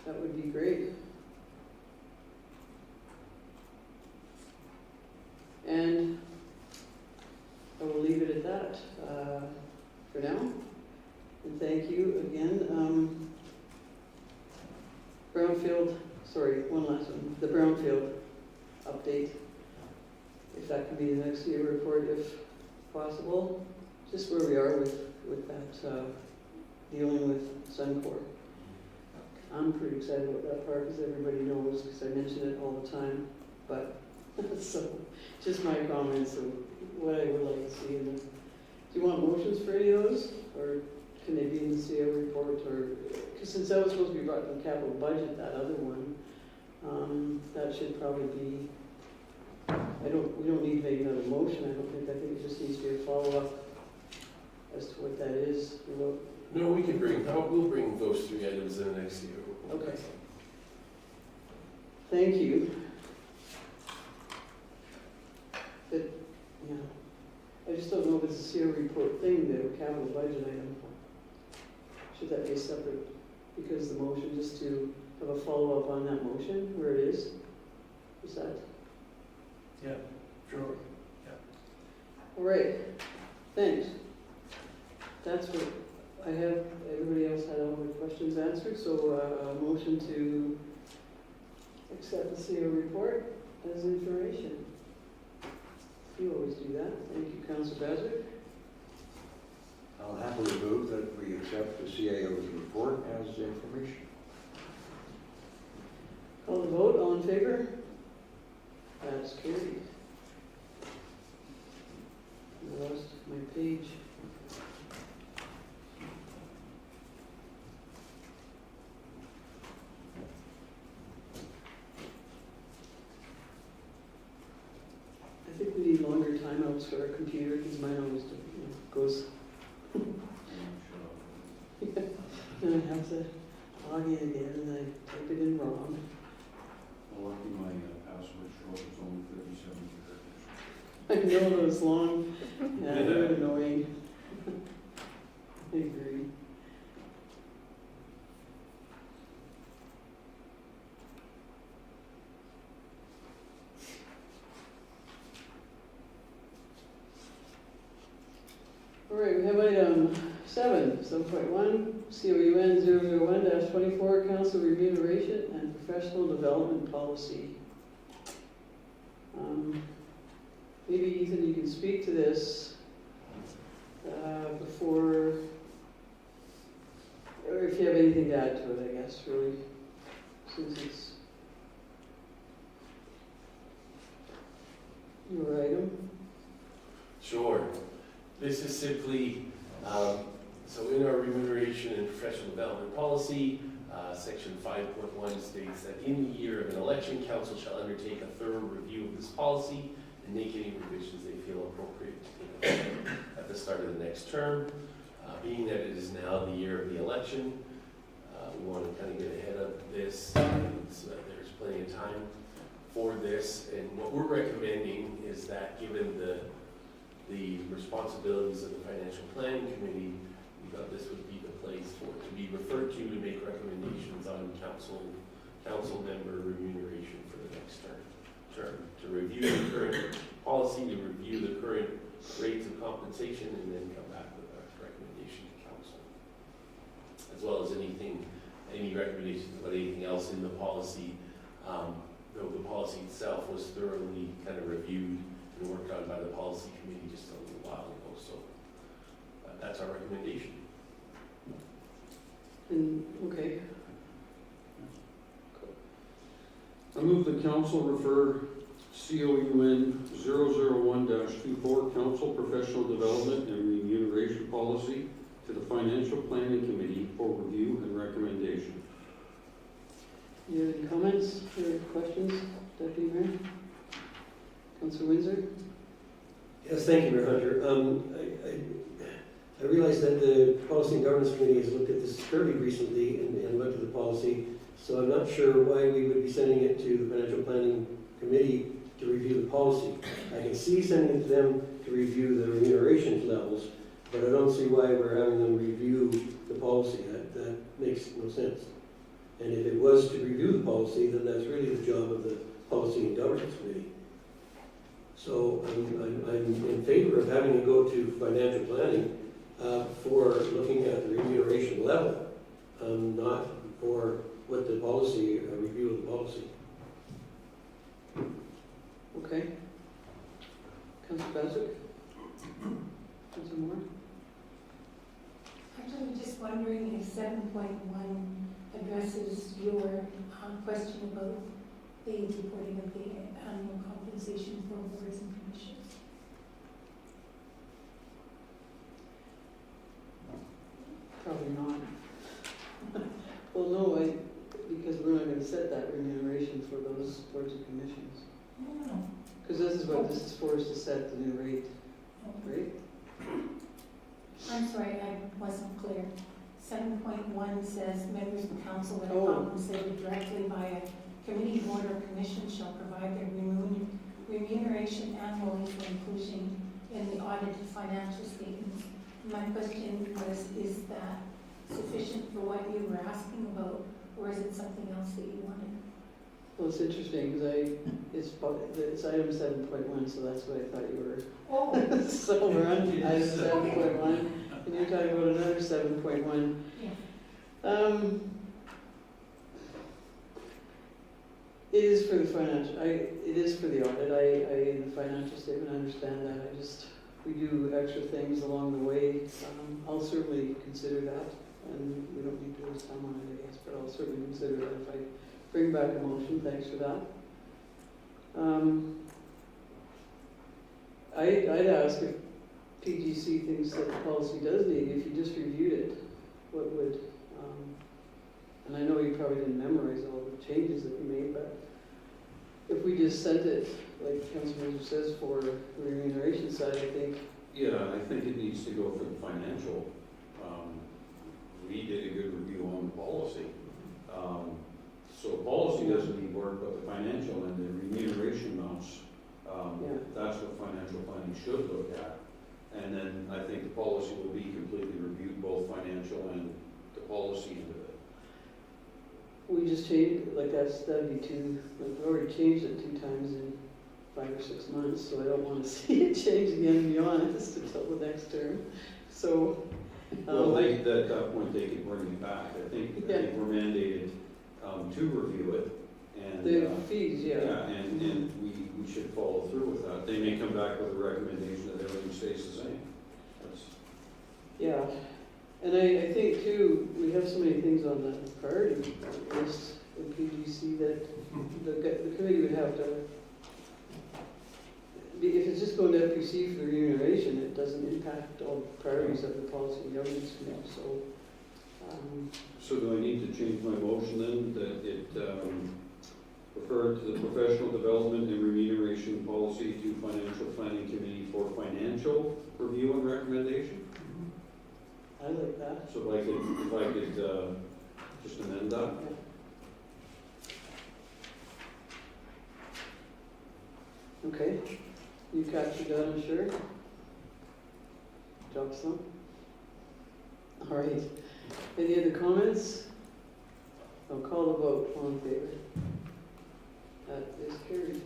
That would be great. And I will leave it at that for now. And thank you again. Brownfield, sorry, one last one. The Brownfield update. If that can be the next year report, if possible. Just where we are with that, dealing with Suncor. I'm pretty excited about that part, as everybody knows, because I mention it all the time. But, so, just my comments of what I would like to see in the, do you want motions for any of those? Or can they be in the CO report? Or, because since that was supposed to be brought in the capital budget, that other one, that should probably be, we don't need to make another motion, I think it just needs to be a follow-up as to what that is. No, we'll bring those 3 items in the next year. Okay. Thank you. But, yeah, I just don't know if it's a CR report thing, the capital budget item. Should that be a separate, because the motion, just to have a follow-up on that motion, where it is? Is that? Yeah, sure. All right, thanks. That's what I have, everybody else had all their questions answered, so a motion to accept the CO report as information. You always do that. Thank you, Councillor Bazard. I'll happily move that we accept the CAO's report as information. Call the vote, all in favor? That's carried. I lost my page. I think we need longer timeouts for our computer, because mine always goes, and I have to log in again, and I type it in wrong. Lucky my password short is only 37 characters. I know those long, yeah, they're annoying. I agree. All right, we have item 7.1, COUN 001-24, Council Remuneration and Professional Development Policy. Maybe Ethan, you can speak to this before, or if you have anything to add to it, I guess, really, since it's your item. Sure. This is simply, so in our remuneration and professional development policy, section 5.1 states that in the year of an election, council shall undertake a thorough review of this policy and make any revisions they feel appropriate to take effect at the start of the next term. Being that it is now the year of the election, we want to kind of get ahead of this, so that there's plenty of time for this. And what we're recommending is that, given the responsibilities of the Financial Planning Committee, we thought this would be the place for it to be referred to make recommendations on council member remuneration for the next term, to review the current policy, to review the current rates of compensation, and then come back with a recommendation to council. As well as any recommendations about anything else in the policy. Though the policy itself was thoroughly kind of reviewed and worked on by the policy committee just a little while ago, so that's our recommendation. And, okay. I move the council refer COUN 001-24, Council Professional Development and Remuneration Policy, to the Financial Planning Committee for review and recommendation. Do you have any comments or questions, Deputy Mayor? Councillor Windsor? Yes, thank you, Mayor Hunter. I realize that the Policy and Governance Committee has looked at this fairly recently and looked at the policy, so I'm not sure why we would be sending it to the Financial Planning Committee to review the policy. I can see sending it to them to review the remuneration levels, but I don't see why we're having them review the policy. That makes no sense. And if it was to review the policy, then that's really the job of the Policy and Governance Committee. So I'm in favor of having it go to financial planning for looking at the remuneration level, not for what the policy, a review of the policy. Okay. Councillor Bassett? Councillor Moore? Actually, I'm just wondering if 7.1 addresses your question about the reporting of the annual compensation for boards and commissions. Probably not. Well, no, because we're not gonna set that remuneration for those boards and commissions. No. Because this is what this is for, is to set the new rate, right? I'm sorry, I wasn't clear. 7.1 says members of council when Oh. compensated directly by a committee, board, or commission shall provide their remuneration after annually for inclusion in the audited financial statements. My question was, is that sufficient for what you were asking about, or is it something else that you wanted? Well, it's interesting, because it's item 7.1, so that's what I thought you were. Oh, So we're on item 7.1, and you're talking about another 7.1. yeah. It is for the financial, it is for the audit, the financial statement, I understand that, we do extra things along the way. I'll certainly consider that, and we don't need to waste time on it, I guess, but I'll certainly consider that if I bring back a motion, thanks for that. I'd ask if PGC thinks that the policy does need, if you just reviewed it, what would, and I know you probably didn't memorize all the changes that we made, but if we just sent it, like Councilman says, for the remuneration side, I think. Yeah, I think it needs to go for the financial. We did a good review on the policy. So policy doesn't need work, but the financial and the remuneration amounts, that's what financial planning should look at. And then I think the policy will be completely reviewed, both financial and the policy end of it. We just changed, like that'd be we've already changed it 2 times in 5 or 6 months, so I don't want to see it change again, to be honest, until the next term. So. Well, at that point, they could bring it back. I think we're mandated to review it. And, the fees, and we should follow through with that. They may come back with a recommendation that everything stays the same. Yeah, and I think too, we have so many things on the priority list in PGC that the committee would have to, if it's just going to FPC for the remuneration, it doesn't impact all the priorities of the policy and governance committee, so. So do I need to change my motion then, that it refer to the professional development and remuneration policy to financial planning committee for financial review and recommendation? I like that. So if I could just amend that? Okay, you captured that, I'm sure. Jocelyn? All right, any other comments? I'll call the vote, all in favor. That is carried.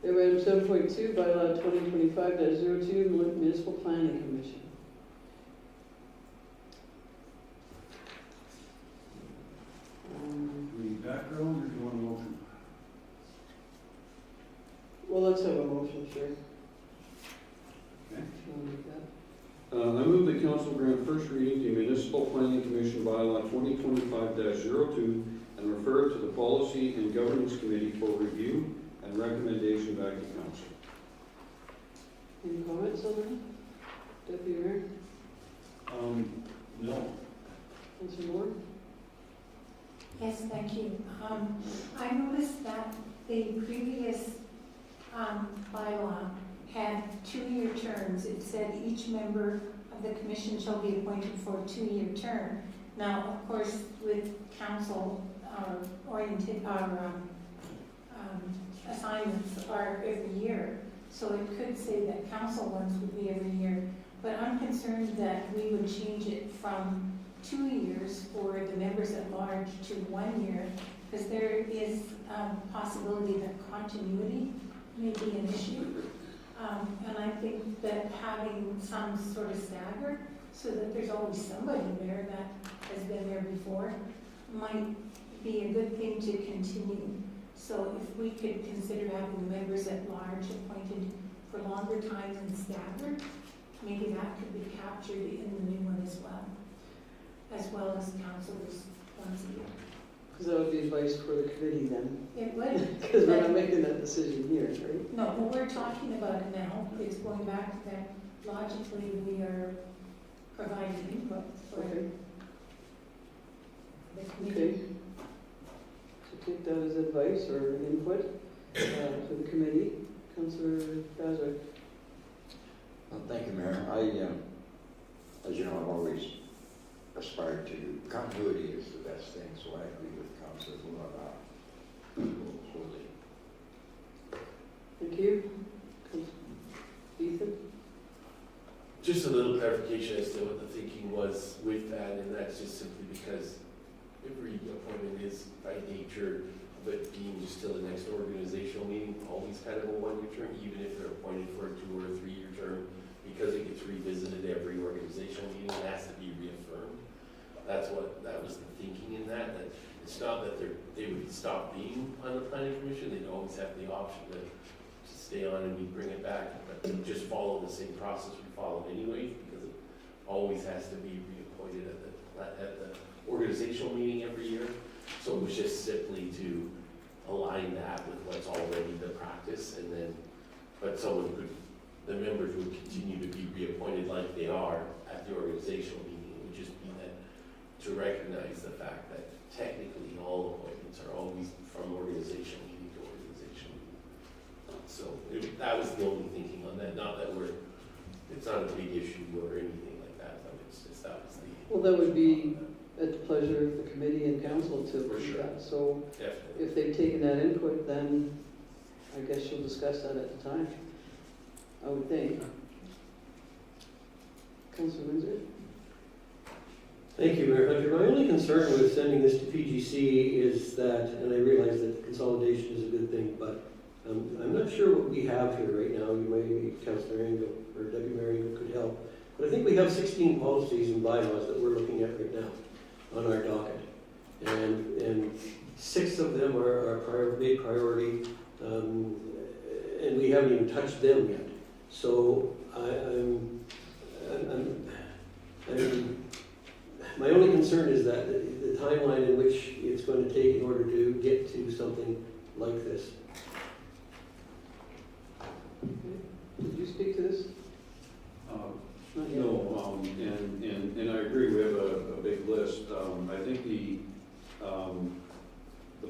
We have item 7.2, bylaw 2025-02, municipal planning commission. The background, or do you want a motion? Well, let's have a motion, sure. Okay. If you want to make that. I move that council grant first reading to Municipal Planning Commission bylaw 2025-02 and refer it to the Policy and Governance Committee for review and recommendation back to council. Any comments on that? Deputy Mayor? No. Councilor Moore? Yes, thank you. I noticed that the previous bylaw had 2-year terms. It said each member of the commission shall be appointed for a 2-year term. Now, of course, with council, assignments are every year. So it could say that council ones would be every year. But I'm concerned that we would change it from 2 years for the members at large to 1 year, because there is a possibility that continuity may be an issue. And I think that having some sort of stagger, so that there's always somebody there that has been there before, might be a good thing to continue. So if we could consider having the members at large appointed for longer times and staggered, maybe that could be captured in the new one as well as councilors once a year. Because that would be advice for the committee then. It would. Because we're not making that decision here, right? No, but we're talking about it now. It's going back that logically we are providing input for Okay. the committee. Okay. So take that as advice or input to the committee. Councillor Bazar. Well, thank you, Mayor. As you know, I've always aspired to continuity is the best thing, so I agree with Councilor Moore Thank you. Ethan? Just a little clarification as to what the thinking was with that, and that's just simply because every appointment is by nature of it being just still the next organizational meeting, always kind of a one-year term, even if they're appointed for a 2 or 3 year term, because it gets revisited every organizational meeting, it has to be reaffirmed. That was the thinking in that it's not that they would stop being on the planning commission, they'd always have the option to stay on and we bring it back, but to just follow the same process we follow anyways, because it always has to be reappointed at the organizational meeting every year. So it was just simply to align that with what's already the practice, and then, but the members would continue to be reappointed like they are at the organizational meeting. It would just be that to recognize the fact that technically all appointments are always from organizational meeting to organizational meeting. So that was the only thinking on that, not that it's not a big issue or anything like that, but it's just that was the. Well, that would be at the pleasure of the committee and council to For do sure. that. So Definitely. if they've taken that input, then I guess you'll discuss that at the time, I would think. Councilor Windsor? Thank you, Mayor Hunter. My only concern with sending this to PGC is that, and I realize that consolidation is a good thing, but I'm not sure what we have here right now. You maybe Councilor Engel or Deputy Mayor Engel could help. But I think we have 16 policies and bylaws that we're looking at right now on our docket. And 6 of them are big priority, and we haven't even touched them yet. So my only concern is that the timeline in which it's going to take in order to get to something like this. Did you speak to this? Not yet. No, and I agree, we have a big list. I think the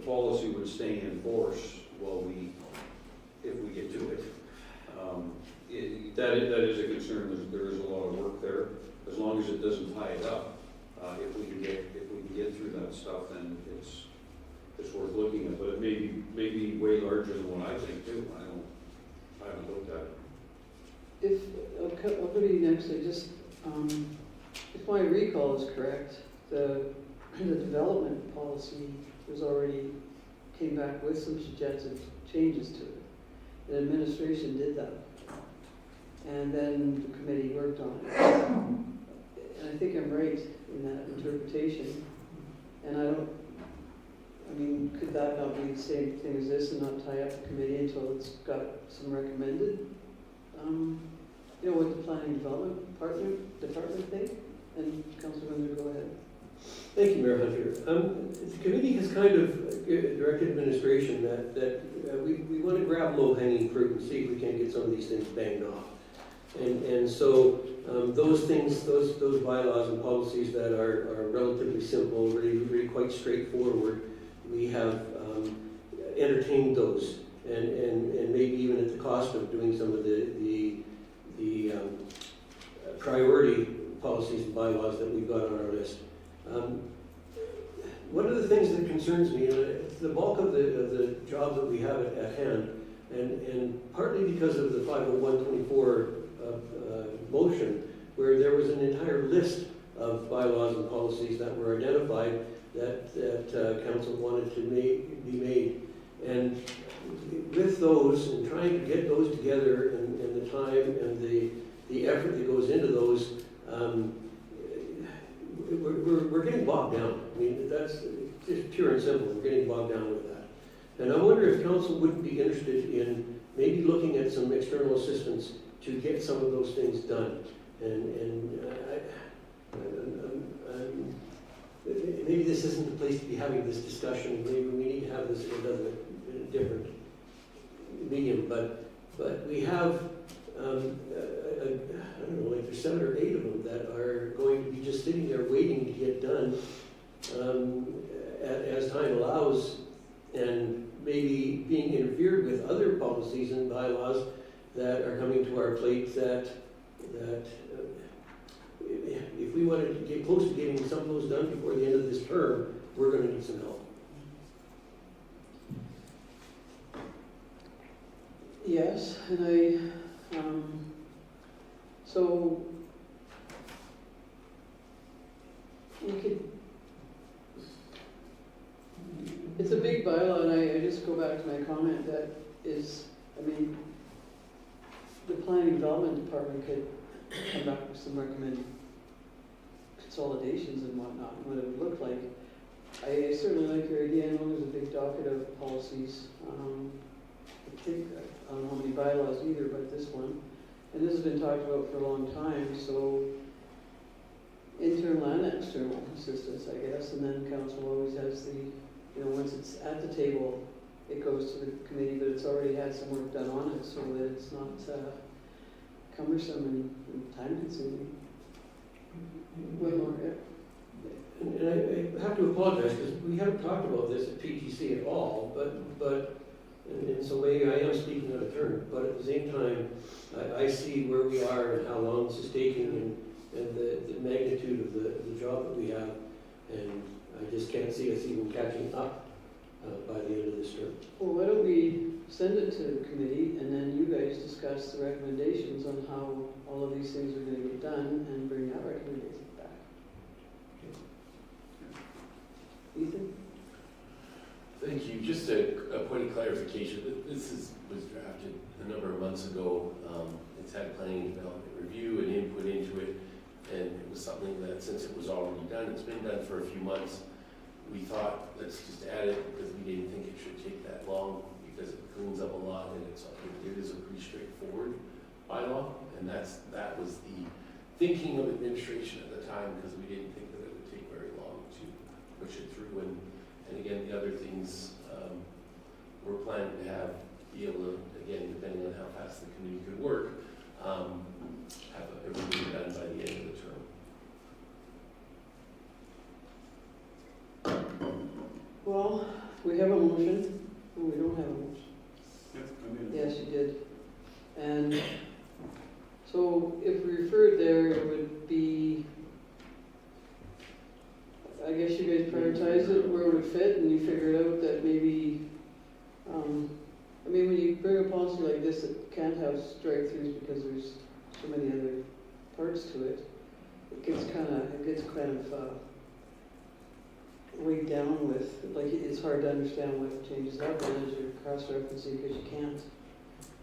policy would stay in force if we get to it. That is a concern, there is a lot of work there, as long as it doesn't tie it up. If we can get through that stuff, then it's worth looking at, but it may be way larger than what I think too. I haven't looked at it. I'll go to you next. If my recall is correct, the development policy came back with some suggested changes to it. The administration did that. And then the committee worked on it. And I think I'm right in that interpretation. And could that not be the same thing as this and not tie up the committee until it's got some recommended? What the planning development department think? And Councilor Windsor, go ahead. Thank you, Mayor Hunter. The committee has kind of directed administration that we want to grab low-hanging fruit and see if we can't get some of these things banged off. And so those things, those bylaws and policies that are relatively simple, really quite straightforward, we have entertained those, and maybe even at the cost of doing some of the priority policies and bylaws that we've got on our list. One of the things that concerns me, the bulk of the job that we have at hand, and partly because of the 50124 motion, where there was an entire list of bylaws and policies that were identified that council wanted to be made. And with those, and trying to get those together, and the time and the effort that goes into those, we're getting bogged down. That's just pure and simple. We're getting bogged down with that. And I wonder if council wouldn't be interested in maybe looking at some external assistance to get some of those things done. Maybe this isn't the place to be having this discussion. Maybe we need to have this in a different medium. But we have, I don't know, like there's 7 or 8 of them that are going to be just sitting there waiting to get done as time allows, and maybe being interfered with other policies and bylaws that are coming to our plate that if we want to get close to getting some of those done before the end of this term, we're going to need some help. Yes, and so we could, it's a big bylaw, and I just go back to my comment that is, I mean, the planning and development department could come back with some recommended consolidations and whatnot, and what it would look like. I certainly like your idea. I know there's a big docket of policies. I think, I don't know how many bylaws either, but this one. And this has been talked about for a long time, so internal and external assistance, I guess, and then council always has the, you know, once it's at the table, it goes to the committee, but it's already had some work done on it, so that it's not cumbersome and time consuming. One more, yeah. And I have to apologize, because we haven't talked about this at PTC at all, but and so maybe I am speaking out of turn, but at the same time, I see where we are and how long this is taking and the magnitude of the job that we have, and I just can't see us even catching up by the end of this term. Well, why don't we send it to the committee, and then you guys discuss the recommendations on how all of these things are gonna get done, and bring that recommendation back. Ethan? Thank you. Just a point of clarification. This was drafted a number of months ago. It's had planning and development review and input into it, and it was something that, since it was already done, it's been done for a few months. We thought, let's just add it because we didn't think it should take that long, because it cleans up a lot, and it is a pretty straightforward bylaw, and that was the thinking of administration at the time, because we didn't think that it would take very long to push it through. And again, the other things we're planning to be able to, again, depending on how fast the committee could work, have everything done by the end of the term. Well, we have a motion. No, we don't have a motion. Yep, I mean. Yes, you did. And so if we referred there, it would be, I guess you guys prioritize it where it would fit, and you figured out that maybe, I mean, when you bring a policy like this, it can't have strike-throughs because there's so many other parts to it. It gets kind of weighed down with, like, it's hard to understand what changes up, and as you're cross-referencing because you can't.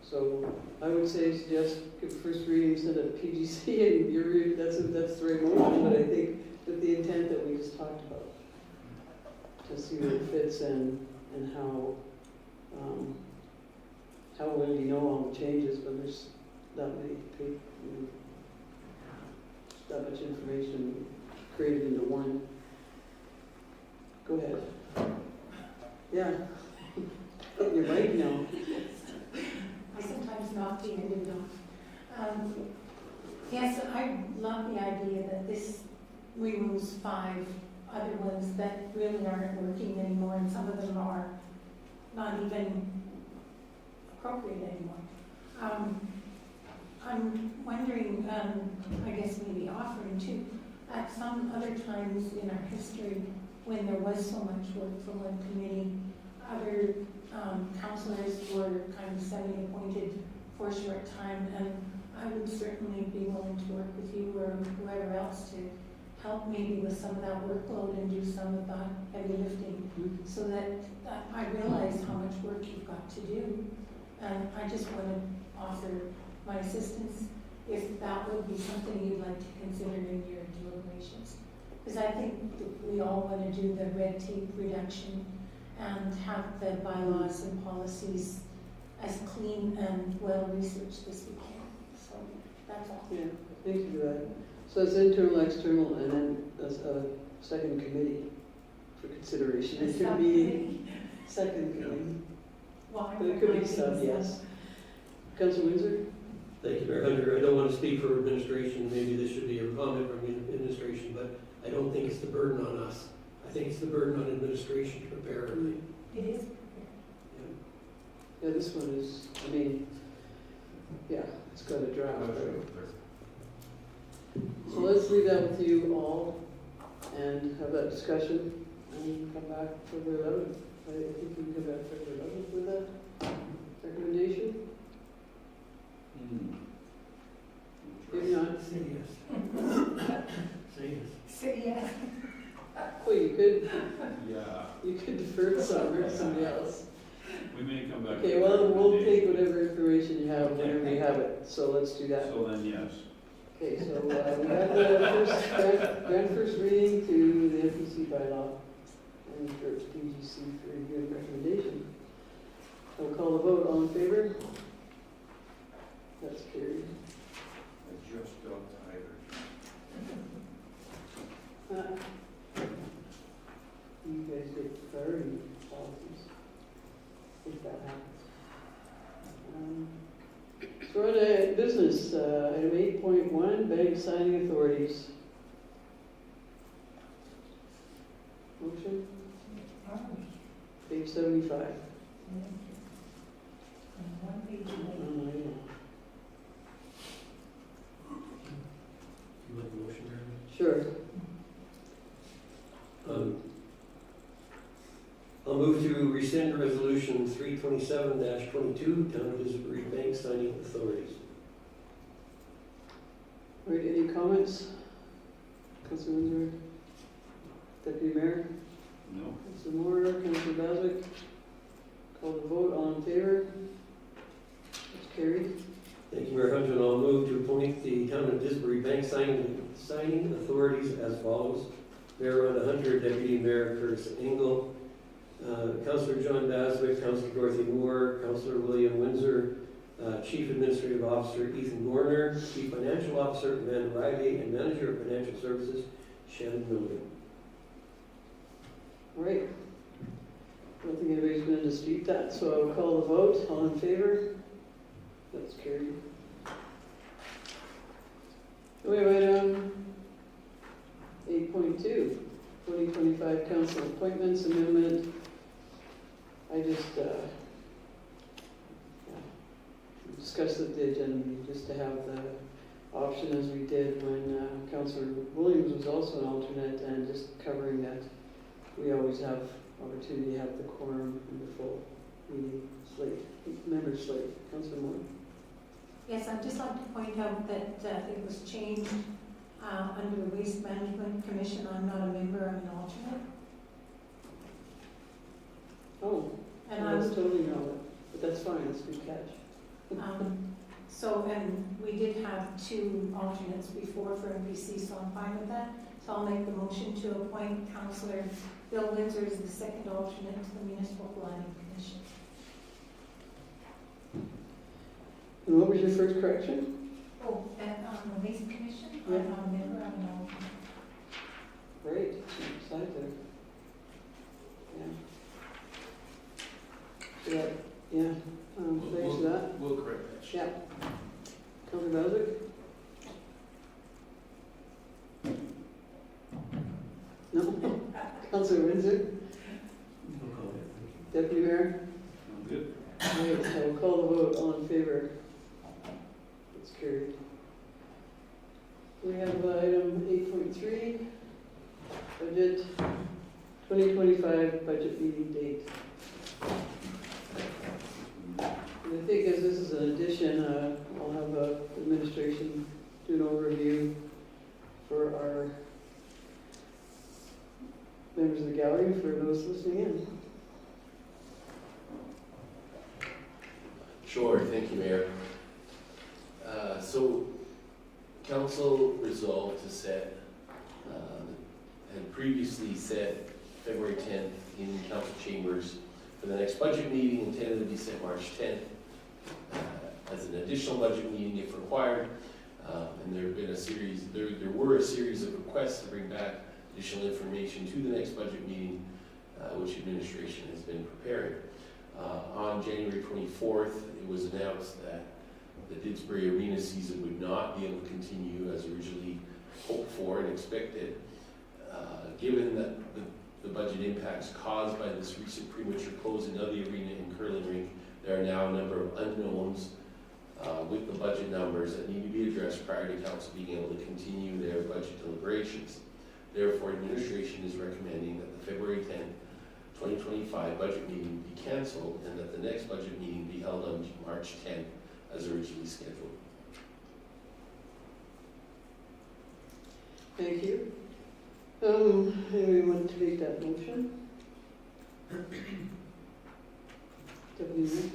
So I would suggest give first reading, send it to PGC, and that's the right motion, but I think with the intent that we just talked about, to see where it fits in and how will you know all the changes when there's that much information created into one. Go ahead. Yeah. Get your mic now. I sometimes knock the ending off. Yes, I love the idea that this removes 5 other ones that really aren't working anymore, and some of them are not even appropriate anymore. I'm wondering, I guess maybe offering too, at some other times in our history when there was so much work from one committee, other councillors were kind of semi-appointed for a short time, and I would certainly be willing to work with you or whoever else to help maybe with some of that workload and do some of that heavy lifting, so that I realize how much work you've got to do. And I just want to offer my assistance if that would be something you'd like to consider in your deliberations. Because I think that we all want to do the red tape reduction and have the bylaws and policies as clean and well researched as we can. So that's all. Yeah, thank you for that. So it's internal, external, and then a second committee for consideration. It could be second committee. Why? But it could be sub, yes. Councilor Windsor? Thank you, Mayor Hunter. I don't want to speak for administration. Maybe this should be a comment from administration, but I don't think it's the burden on us. I think it's the burden on administration to prepare everything. It is. Yeah, this one is, I mean, yeah, it's got a draft. So let's leave that with you all and have that discussion and come back for the 11th. I think we can come back for the 11th with that recommendation. could defer to somebody else. We may come back. Okay, with a well, we'll take recommendation. whatever information you have whenever you have it, so let's do that. So then, yes. Okay, so we have the grant first reading to the FPC bylaw and for PGC for review and recommendation. I'll call the vote, all in favor? That's carried. I just got tired. You guys get priority policies, if that happens. So on to business, item 8.1, bank signing authorities. Motion, page 75. One page away. You want the motion, Mary? Sure. I'll move to rescind resolution 327-22, Town of Disbury Bank signing authorities. All right, any comments? Councilor Windsor? Deputy Mayor? No. Councilor Moore? Councilor Baswick? Call the vote, all in favor? That's carried. Thank you, Mayor Hunter. I'll move to appoint the Town of Disbury Bank signing authorities as follows. Mayor Rhonda Hunter, Deputy Mayor Curtis Engel, Councillor John Baswick, Councillor Dorothy Moore, Councillor William Windsor, Chief Administrative Officer Ethan Gorner, Chief Financial Officer Amanda Riley, and Manager of Financial Services Shannon Milligan. All right. I don't think anybody's going to dispute that, so I'll call the vote. All in favor? That's carried. We have item 8.2, 2025 council appointments amendment. I just discussed at the agenda meeting just to have the option as we did when Councillor Williams was also an alternate, and just covering that we always have opportunity to have the quorum and the full meeting slate, member slate. Councillor Moore? Yes, I'd just like to point out that it was changed under the Waste Management Commission. I'm not a member, I'm an alternate. Oh, And I I was was, totally not, but that's fine, that's a good catch. and we did have 2 alternates before for MPC, so I'm fine with that. So I'll make the motion to appoint Councillor Bill Windsor as the second alternate to the Municipal Planning Commission. And what was your first correction? Oh, and on the Waste Commission, Yeah. I'm not a member, I'm an alternate. Great, excited there. Yeah. So that, yeah, thanks for that. We'll correct that. Yeah. Councilor Baswick? No? Councilor Windsor? No comment. Deputy Mayor? I'm good. All right, so we'll call the vote, all in favor? It's carried. We have item 8.3, budget, 2025 budget meeting date. And I think as this is an addition, I'll have administration do an overview for our members of the gallery, for those listening in. Sure, thank you, Mayor. So, council resolved to set, had previously set February 10th in council chambers for the next budget meeting, and tentatively set March 10th as an additional budget meeting if required. And there have been there were a series of requests to bring back additional information to the next budget meeting, which administration has been preparing. On January 24th, it was announced that the Didsbury Arena season would not be able to continue as originally hoped for and expected. Given that the budget impacts caused by this recent premature closing of the arena and curling rink, there are now a number of unknowns with the budget numbers that need to be addressed prior to council being able to continue their budget deliberations. Therefore, administration is recommending that the February 10th, 2025 budget meeting be canceled and that the next budget meeting be held on March 10th as originally scheduled. Thank you. Anybody want to make that motion? Deputy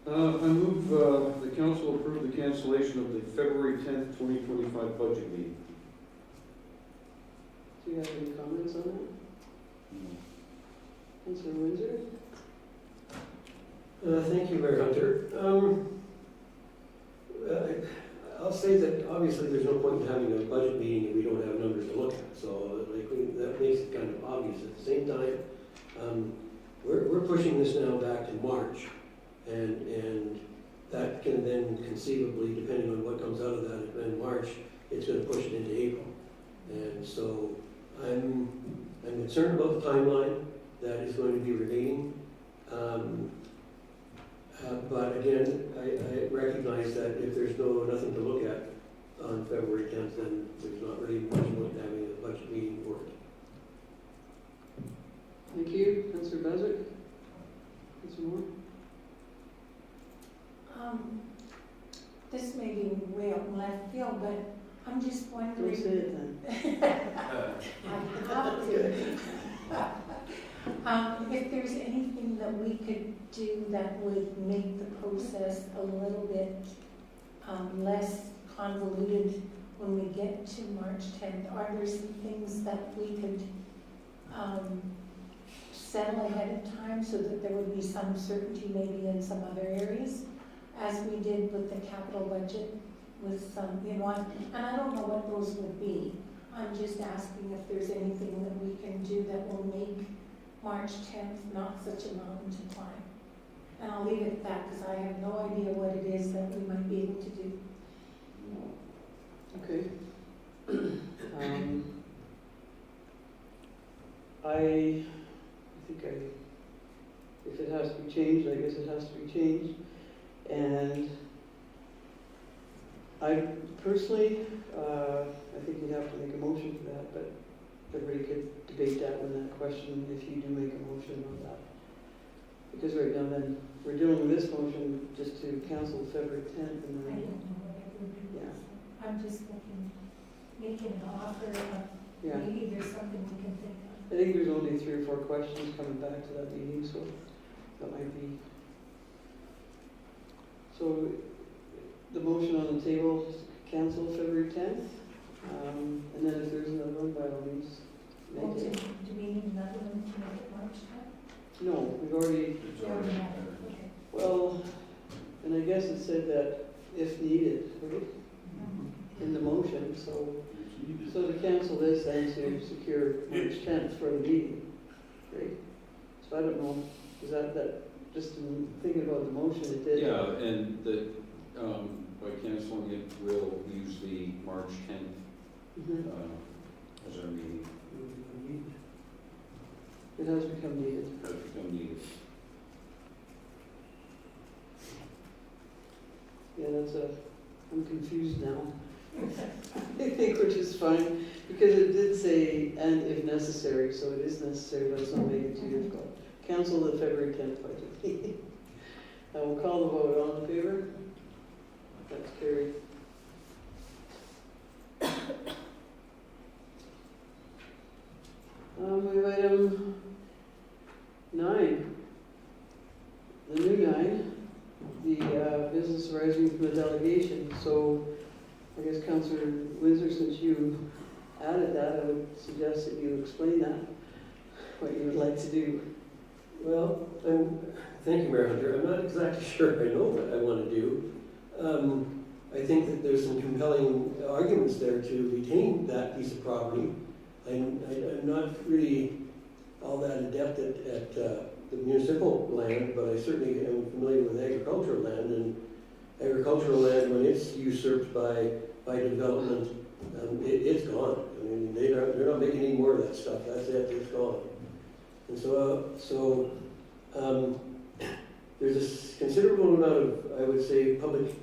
I move the council approve the cancellation of the February 10th, 2025 budget meeting. do you have any comments on that? Councillor Windsor? Thank you, Mayor Hunter. I'll say that obviously there's no point in having a budget meeting if we don't have numbers to look at. So that makes it kind of obvious. At the same time, we're pushing this now back to March. And that can then conceivably, depending on what comes out of that in March, it's going to push it into April. And so I'm concerned about the timeline that is going to be remaining. But again, I recognize that if there's nothing to look at on February 10th, then there's not really much point in having a budget meeting for it. Thank you. Councillor Bezek? Councillor Moore? This may be way up left field, but I'm just Don't say wondering, it then. I have to. If there's anything that we could do that would make the process a little bit less convoluted when we get to March 10th, are there some things that we could settle ahead of time so that there would be some certainty maybe in some other areas, as we did with the capital budget with some, and I don't know what those would be. I'm just asking if there's anything that we can do that will make March 10th not such a mountain to climb. And I'll leave it at that because I have no idea what it is that we might be able to do. Okay. I think if it has to be changed, I guess it has to be changed. And I personally, I think you'd have to make a motion for that, but everybody could debate that when that question, if you do make a motion on that. Because right now then, we're doing this motion just to cancel February 10th and I then, don't know what I would do. yeah, I'm just making an offer of yeah. maybe there's something we can think of. I think there's only 3 or 4 questions coming back to that meeting, so that might be. So the motion on the table is to cancel February 10th, and then if there's another one, by all means, Well, make it. do we need another one to make it March 10th? No, we've already, It's We already already have it, okay. well, and I guess it said that if needed, right, in the motion, so. It's needed. So to cancel this and to secure March 10th for the meeting, right? So I don't know, is that, just in thinking about the motion, it did. Yeah, and that, by canceling it, we'll use the March 10th Mhm. as our meeting. It has become needed. Has become needed. Yeah, I'm confused now. I think which is fine, because it did say, and if necessary, so it is necessary, but it's not making it too difficult. Cancel the February 10th budget meeting. I will call the vote. All in favor? That's carried. We have item 9, the new 9, the business arising from the delegation. So I guess Councillor Windsor, since you added that, I would suggest that you explain that, what you would like to do. Well, thank you, Mayor Hunter. I'm not exactly sure I know what I want to do. I think that there's some compelling arguments there to retain that piece of property. I'm not really all that adept at the municipal land, but I certainly am familiar with agricultural land, and agricultural land, when it's usurped by development, it's gone. I mean, they're not making any more of that stuff. That's it. It's gone. And so there's a considerable amount of, I would say, public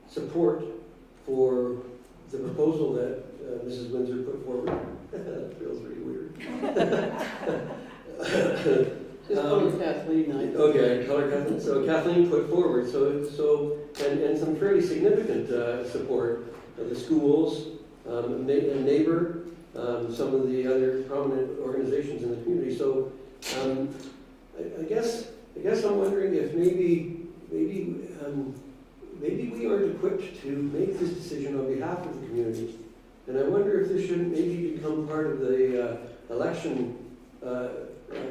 support for the proposal that Mrs. Windsor put forward. That feels really weird. Just call her Kathleen. Okay, call her Kathleen. So Kathleen put forward, and some fairly significant support of the schools, a neighbor, some of the other prominent organizations in the community. So I guess I'm wondering if maybe we aren't equipped to make this decision on behalf of the community. And I wonder if this shouldn't maybe become part of the election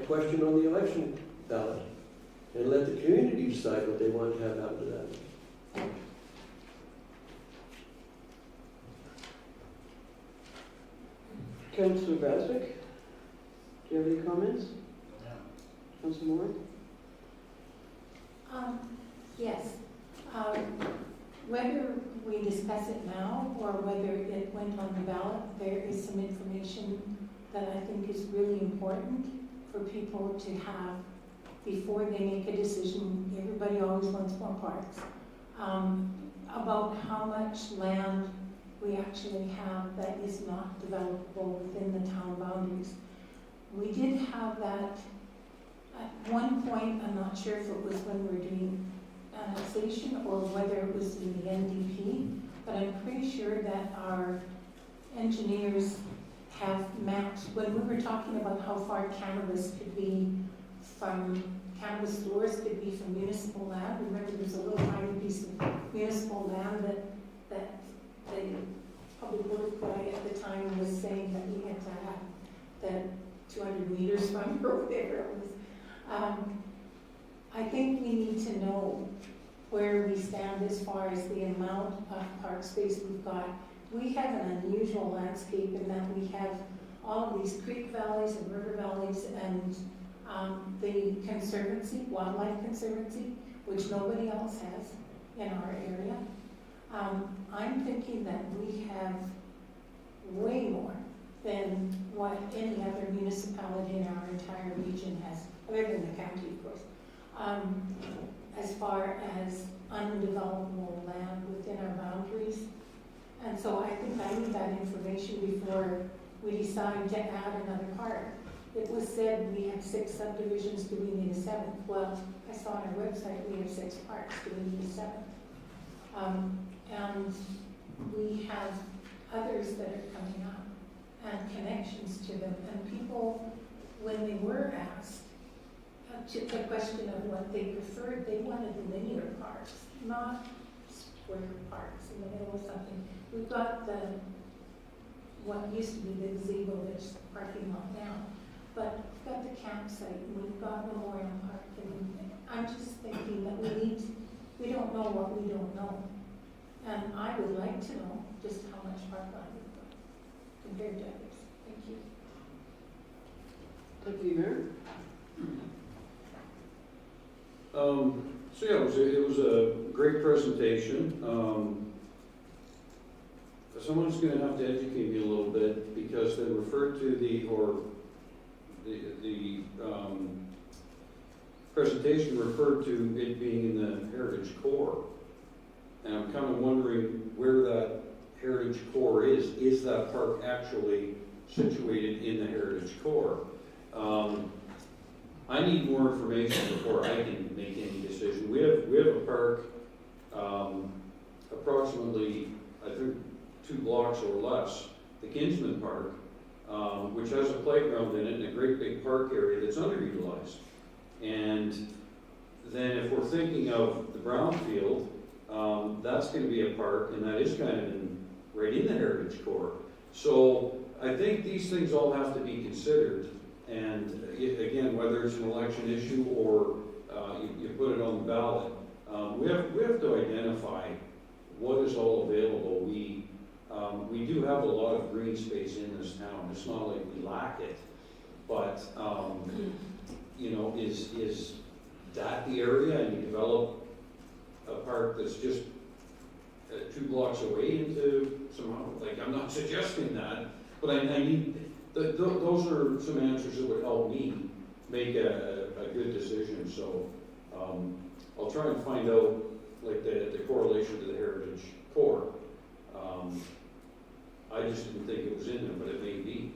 question on the election ballot, and let the community decide what they want to have happen to that. Councillor Baswick, do you have any comments? Councillor Moore? Yes. Whether we discuss it now or whether it went on the ballot, there is some information that I think is really important for people to have before they make a decision. Everybody always wants more parks. About how much land we actually have that is not developable within the town boundaries. We did have that at one point. I'm not sure if it was when we were doing annexation or whether it was in the NDP, but I'm pretty sure that our engineers have mapped, when we were talking about how far cannabis could be from, cannabis stores could be from municipal land. Remember, there's a little tiny piece of municipal land that the public works guy at the time was saying that we had to have that 200 meters from or whatever it was. I think we need to know where we stand as far as the amount of park space we've got. We have an unusual landscape in that we have all of these creek valleys and river valleys and the conservancy, wildlife conservancy, which nobody else has in our area. I'm thinking that we have way more than what any other municipality in our entire region has, other than the county, of course, as far as undevelopable land within our boundaries. And so I think I need that information before we decide to add another park. It was said we have 6 subdivisions, do we need a 7th? Well, I saw on our website we have 6 parks, do we need a 7th? And we have others that are coming up and connections to them. And people, when they were asked to the question of what they preferred, they wanted linear parks, not square parks in the middle of something. We've got what used to be the gazebo, that's parking lot now, but we've got the campsite, and we've got Memorial Park, and I'm just thinking that we don't know what we don't know. And I would like to know just how much parkland we've got compared to others. Thank you. Thank you, Mayor. So yeah, it was a great presentation. Someone's going to have to educate me a little bit because they referred to the presentation referred to it being in the Heritage Core. And I'm kind of wondering where that Heritage Core is. Is that park actually situated in the Heritage Core? I need more information before I can make any decision. We have a park approximately, I think, 2 blocks or less, the Kinsman Park, which has a playground in it and a great big park area that's underutilized. And then if we're thinking of the Brownfield, that's going to be a park, and that is kind of right in the Heritage Core. So I think these things all have to be considered. And again, whether it's an election issue or you put it on the ballot, we have to identify what is all available. We do have a lot of green space in this town. It's not like we lack it, but you know, is that the area, and you develop a park that's just 2 blocks away into somehow? Like, I'm not suggesting that, but I need. Those are some answers that would help me make a good decision. So I'll try and find out like the correlation to the Heritage Core. I just didn't think it was in there, but it may be.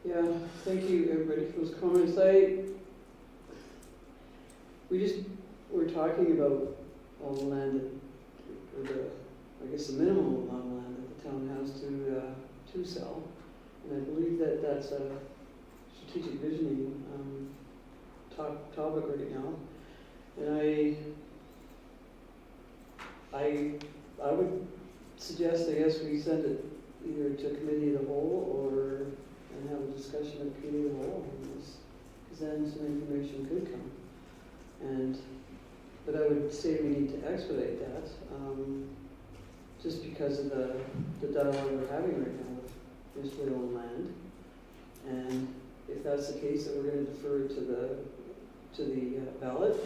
Yeah, thank you everybody for those comments. We're talking about all the land that, or the guess, the minimum amount of land that the town has to sell. And I believe that that's a strategic visioning topic right now. And I would suggest, I guess, we send it either to committee of the whole and have a discussion at committee of the whole on this, because then some information could come. But I would say we need to expedite that, just because of the dialogue we're having right now with municipally owned land. And if that's the case, that we're going to defer it to the ballot,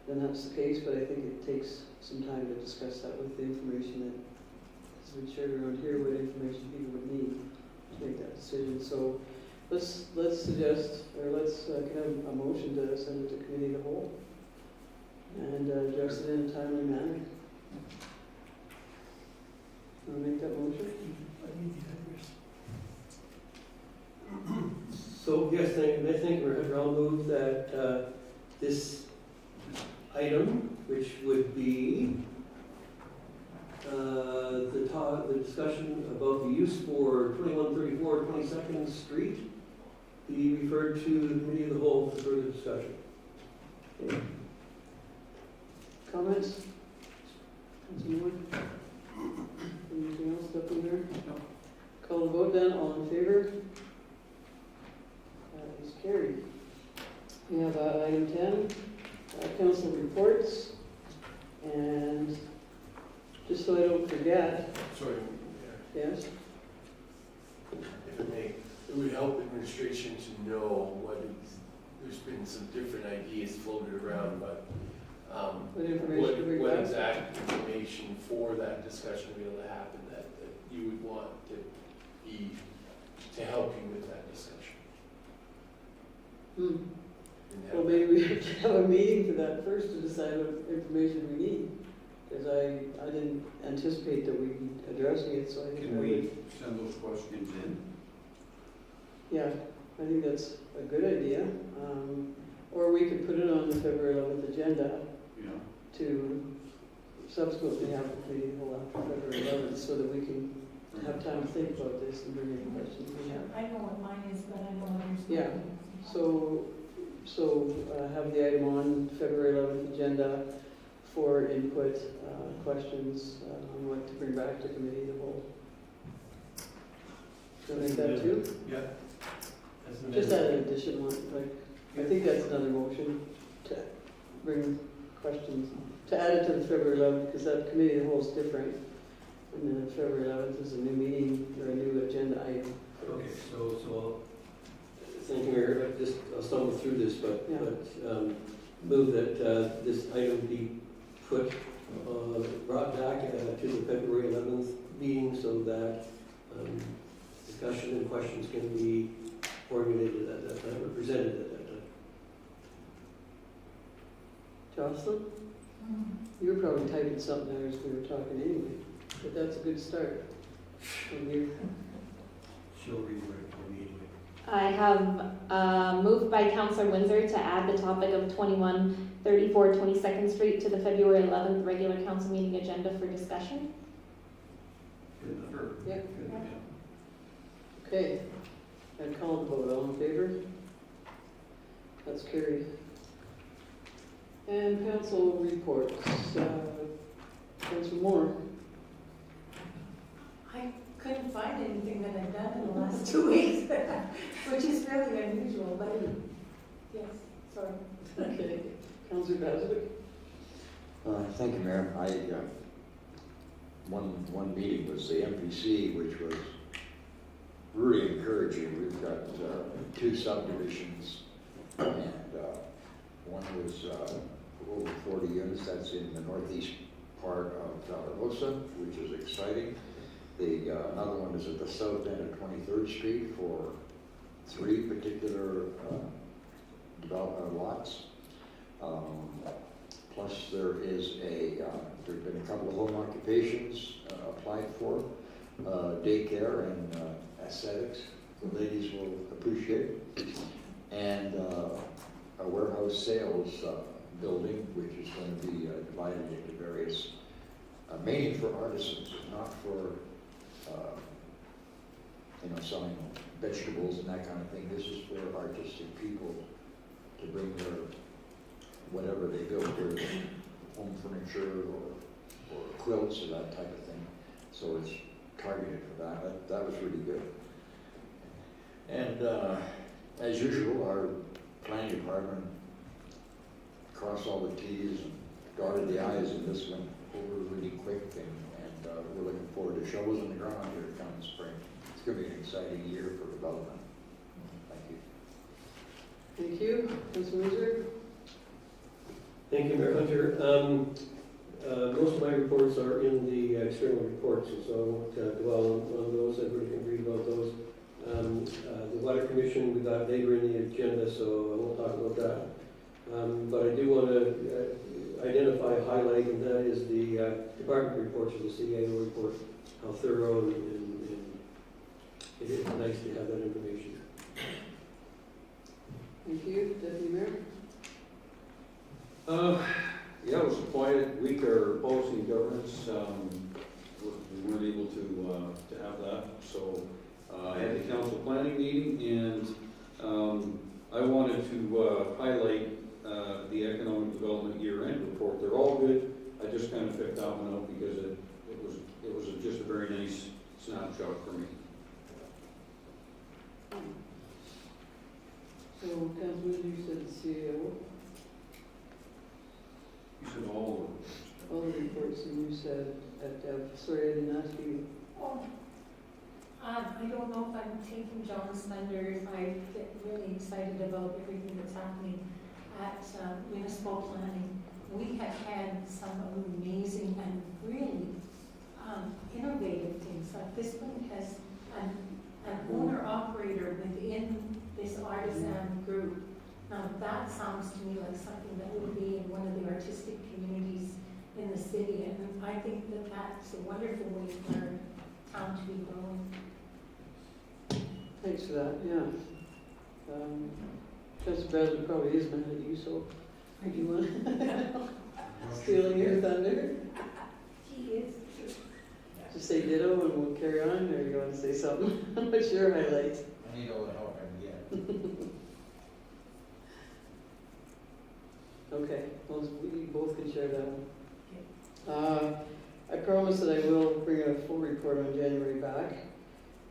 then that's the case. But I think it takes some time to discuss that with the information that has been shared around here, what information people would need to make that decision. So let's suggest, or let's have a motion to send it to committee of the whole and address it in a timely manner. Want to make that motion? So, yes, I think I'll move that this item, which would be the discussion about the use for 2134 22nd Street, be referred to the committee of the whole for further discussion. Okay. Comments? Anyone? Anything else up in there? No. Call the vote then, all in favor? That is carried. We have item 10, council reports, and just so I don't forget, Sorry, yes? if it may, it would help administration to know there's been some different ideas floated around, but What information do we what have? exact information for that discussion to be able to happen that you would want to help you with that discussion? Hmm. And Well, have- maybe we have to have a meeting for that first to decide what information we need. Because I didn't anticipate that we'd be addressing it, so I think Can I we would, send those questions in? yeah, I think that's a good idea. Or we could put it on the February 11th agenda You know? to subsequently have the committee hold after February 11th so that we can have time to think about this and bring any questions we have. I know what mine is, but I don't understand. Yeah. So have the item on February 11th agenda for input, questions on what to bring back to committee of the whole. Can I make that too? Yeah. Just add an additional one, like, I think that's another motion to bring questions, to add it to the February 11th, because that committee of the whole is different. And then February 11th is a new meeting or a new agenda item. Okay, so thank you, Mayor. I'll stumble through this, but Yeah. move that this item be brought back to the February 11th meeting so that discussion and questions can be formulated at that time, or presented at that time. Jocelyn, Mm. you were probably typing something there as we were talking anyway, but that's a good start. From you. She'll read it for me anyway. I have moved by Councillor Windsor to add the topic of 2134 22nd Street to the February 11th regular council meeting agenda for discussion. Sure. Yep. Yeah. Okay, I call the vote, all in favor? That's carried. And council reports, Councillor Moore. I couldn't find anything that I've done in the last 2 weeks, which is really unusual, but yes, sorry. Okay, Councillor Baswick. Thank you, Mayor. One meeting was the MPC, which was really encouraging. We've got 2 subdivisions, and one was over 40 units. That's in the northeast part of Tallapoosa, which is exciting. Another one is at the south end of 23rd Street for 3 particular development lots. Plus there's been a couple of home occupations applied for, daycare and aesthetics, the ladies will appreciate, and a warehouse sales building, which is going to be divided into various mainly for artisans, not for, selling vegetables and that kind of thing. This is for artistic people to bring their, whatever they build, their home furniture or quilts or that type of thing. So it's targeted for that. That was really good. And as usual, our planning department crossed all the T's and dotted the I's, and this went over really quick, and we're looking forward to shovels in the ground here come spring. It's going to be an exciting year for development. Thank you. Thank you. Councilor Windsor? Thank you, Mayor Hunter. Most of my reports are in the external reports, and so I won't dwell on those. Everybody can read about those. The Water Commission, we got later in the agenda, so I won't talk about that. But I do want to identify a highlight, and that is the department reports or the CAO report, how thorough and it is nice to have that information. Thank you. Deputy Mayor? Yeah, it was a quiet week, our policy and governance, we weren't able to have that, so I had the council planning meeting, and I wanted to highlight the economic development year-end report. They're all good. I just kind of picked that one out because it was just a very nice snapshot for me. So, Councilor Windsor, you said CAO, You said all all the reports, and you said at Dev. Sorry, I didn't ask you. Oh, I don't know if I'm taking John's thunder, if I get really excited about everything that's happening at municipal planning. We have had some amazing and really innovative things, like this one has an owner-operator within this artisan group. Now, that sounds to me like something that would be in one of the artistic communities in the city, and I think that that's a wonderful way for our town to be growing. Thanks for that, yeah. Councilor Bradley probably is mad at you, so do you want stealing your thunder? He is. Just say ditto and we'll carry on, or you want to say something? What's your highlight? I need all the help I can get. Okay, well, we both can share that one. I promise that I will bring a full report on January back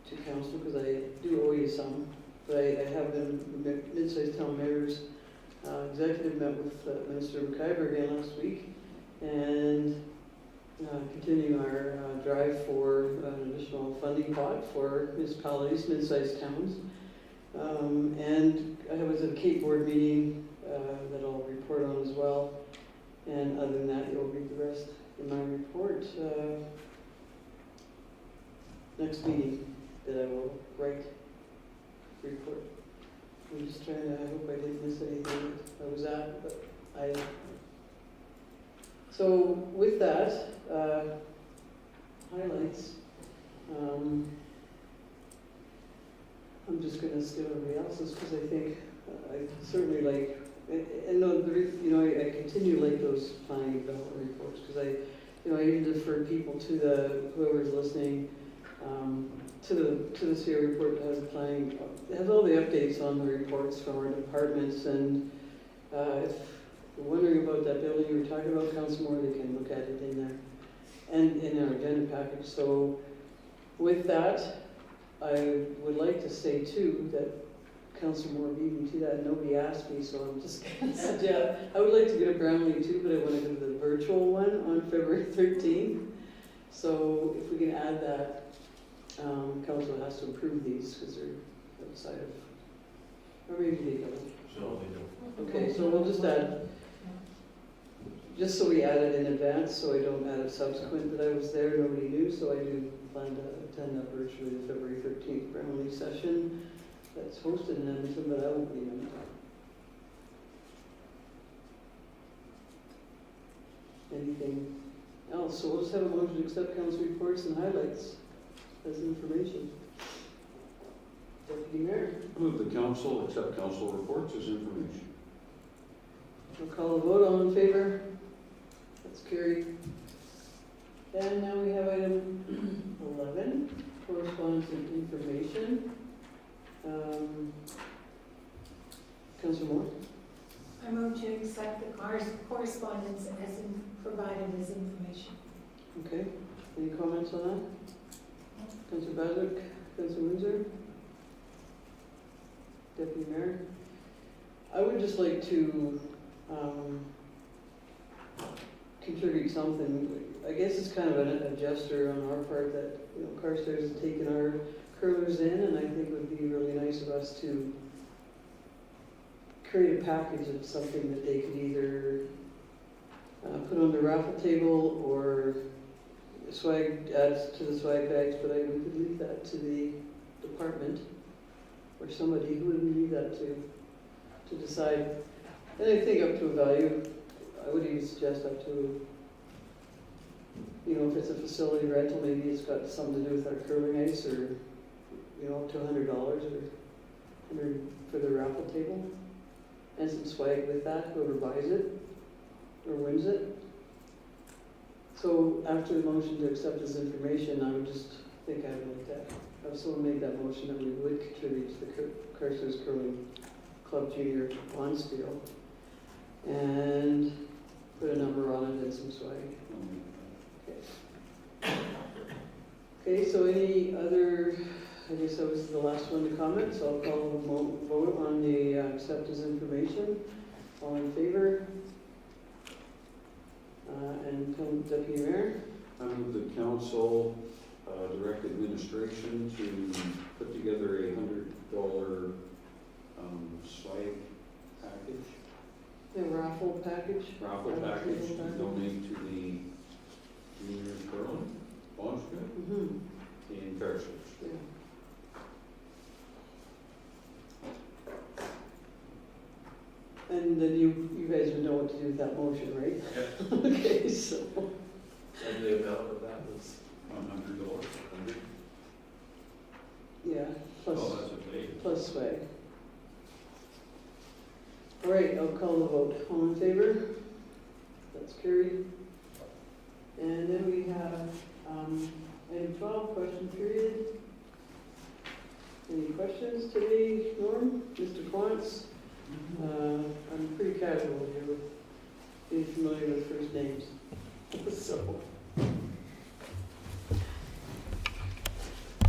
to council, because I do owe you some. But I have been, mid-sized town mayors, executive met with Minister McIver again last week, and continuing our drive for an additional funding pot for municipalities, mid-sized towns. And I was at a Cape Board meeting that I'll report on as well. And other than that, you'll read the rest in my report. Next meeting that I will write report. I'm just trying to, I hope I didn't miss anything that I was at, but I. So with that, highlights. I'm just going to skip everybody else's because I think I certainly like, and no, I continue to like those planning and development reports because I even defer people to whoever's listening, to the CR report that has the planning, it has all the updates on the reports from our departments, and if you're wondering about that building you were talking about, Council Moore, they can look at it in there and in our agenda package. So with that, I would like to say too that Councilor Moore beat me to that. Nobody asked me, so I'm just going to suggest. I would like to go to Brownlee too, but I want to go to the virtual one on February 13th. So if we can add that, Council has to approve these because they're outside of, or maybe they don't. No, they don't. Okay, so we'll just add, just so we add it in advance, so I don't add it subsequent that I was there, nobody knew, so I do plan to attend that virtually the February 13th Brownlee session. That's hosted in Edmonton, but I won't be in it. Anything else? So we'll just have a motion to accept council reports and highlights as information. Deputy Mayor, I move the council accept council reports as information. we'll call a vote. All in favor? That's carried. And now we have item 11, correspondence and information. Councilor Moore? I move to accept the correspondence as provided as information. Okay, any comments on that? Councilor Baswick, Councilor Windsor? Deputy Mayor? I would just like to contribute something. I guess it's kind of a gesture on our part that, you know, Carstairs has taken our curlers in, and I think it would be really nice of us to create a package of something that they could either put on the raffle table or swag, add to the swag bags, but we could leave that to the department or somebody who would leave that to decide. And I think up to a value, I would even suggest up to, you know, if it's a facility rental, maybe it's got something to do with our curling ice, or, you know, up to $100 or $100 for the raffle table. And some swag with that, whoever buys it or wins it. So after the motion to accept this information, I would just think I would like to have someone make that motion that we would contribute to the Carstairs Curling Club Junior on steel and put a number on it and some swag. Okay, so any other, I guess that was the last one to comment, so I'll call a vote on the accept as information. All in favor? And Deputy Mayor? I move the council direct administration to put together a $100 swag package, The raffle package? raffle package to donate to the junior curling launch pad Mm-hmm, in Carstairs. yeah. And then you guys would know what to do with that motion, right? Yeah. Okay, so, And the amount of that was $100. 100. yeah, plus, Oh, that's a big. plus swag. All right, I'll call the vote. All in favor? That's carried. And then we have, item 12, question period. Any questions today, Norm? Mr. Quantz? I'm pretty casual here with being familiar with first names. So,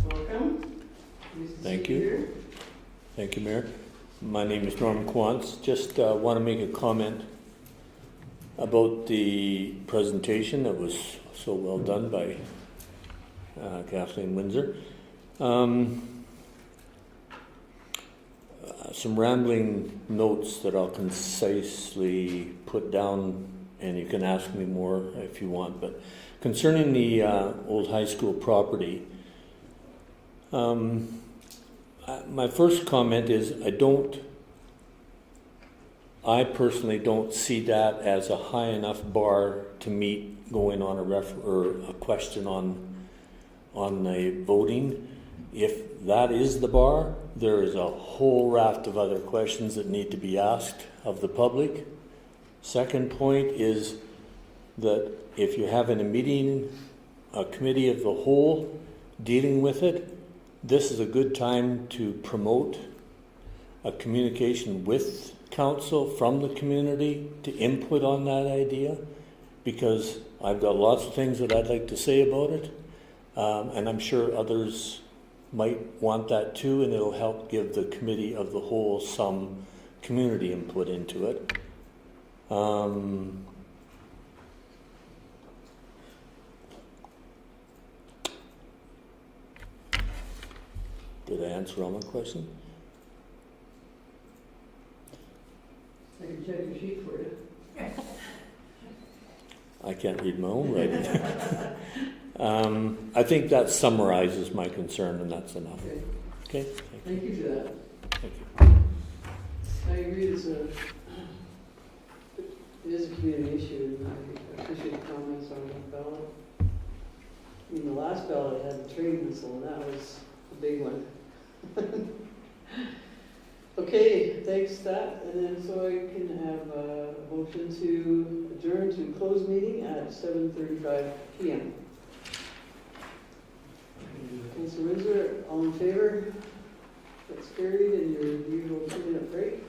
welcome. Nice to Thank see you. here. Thank you, Mayor. My name is Norm Quantz. Just want to make a comment about the presentation that was so well done by Kathleen Windsor. Some rambling notes that I'll concisely put down, and you can ask me more if you want, but concerning the old high school property, my first comment is I personally don't see that as a high enough bar to meet going on a question on the voting. If that is the bar, there is a whole raft of other questions that need to be asked of the public. Second point is that if you're having a committee of the whole dealing with it, this is a good time to promote a communication with council from the community to input on that idea, because I've got lots of things that I'd like to say about it, and I'm sure others might want that too, and it'll help give the committee of the whole some community input into it. Did I answer all my questions? I can check your sheet for you. I can't read my own writing. I think that summarizes my concern, and that's enough. Okay, Okay? thank you for that. Thank you. I agree, it is a community issue, and I appreciate the comments on that ballot. I mean, the last ballot had the train whistle, and that was a big one. Okay, thanks, that, and then so I can have a motion to adjourn to close meeting at 7:35 p.m. Councilor Windsor, all in favor? That's carried, and your usual 2-minute break.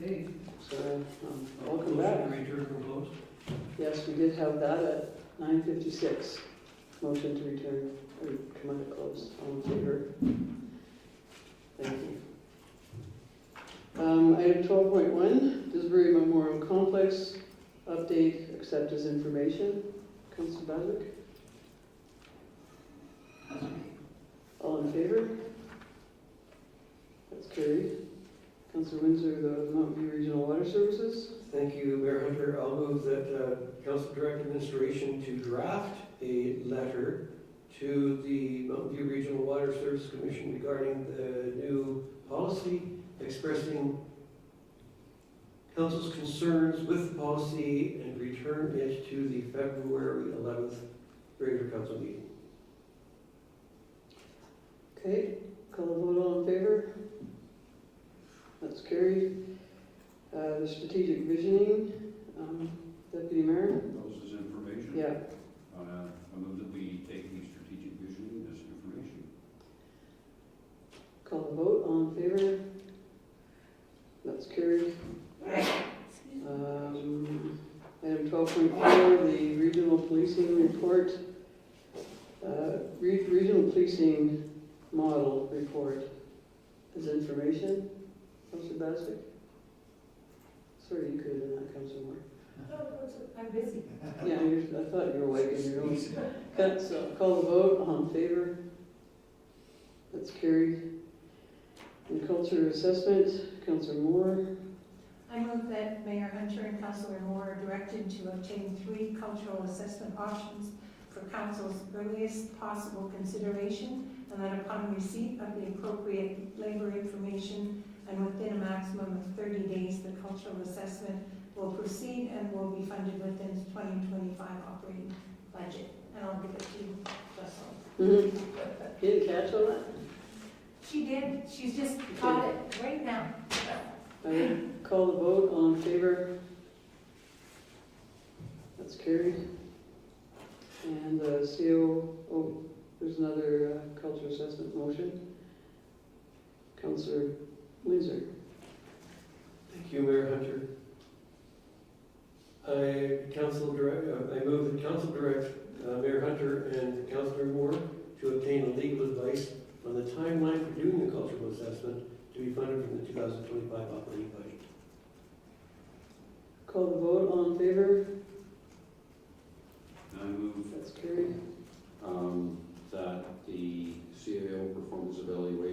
Okay, so, welcome back. Motion to return from closed. Yes, we did have that at 9:56. Motion to return, or come out of close. All in favor? Thank you. Item 12.1, Disbury Memorial Complex, update, accept as information. Councillor Baswick? All in favor? That's carried. Councillor Windsor, the Mountain View Regional Water Services. Thank you, Mayor Hunter. I'll move that Council Direct Administration to draft a letter to the Mountain View Regional Water Service Commission regarding the new policy, expressing Council's concerns with the policy and return it to the February 11th regular council meeting. Okay, call the vote, all in favor? That's carried. The strategic visioning, Deputy Mayor? Those is information. Yeah, I move that we take the strategic visioning as information. call the vote, all in favor? That's carried. Item 12.4, the regional policing report. Regional policing model report is information. Councillor Baswick? Sorry, you could have done that, Councillor Moore. I'm busy. Yeah, I thought you were waiting your own. So call the vote, all in favor? That's carried. And culture assessment, Councillor Moore. I move that Mayor Hunter and Councillor Moore are directed to obtain 3 cultural assessment options for council's earliest possible consideration, and that upon receipt of the appropriate labor information and within a maximum of 30 days, the cultural assessment will proceed and will be funded within the 2025 operating budget. And I'll give it to you, Russell. Didn't catch all that? She did, she's just got it right now. I call the vote, all in favor? That's carried. And there's another culture assessment motion. Councillor Windsor. Thank you, Mayor Hunter. I move that Council direct Mayor Hunter and Councillor Moore to obtain legal advice on the timeline for doing the cultural assessment to be funded from the 2025 operating budget. Call the vote, all in favor? I move That's carried. That the CAO performance evaluation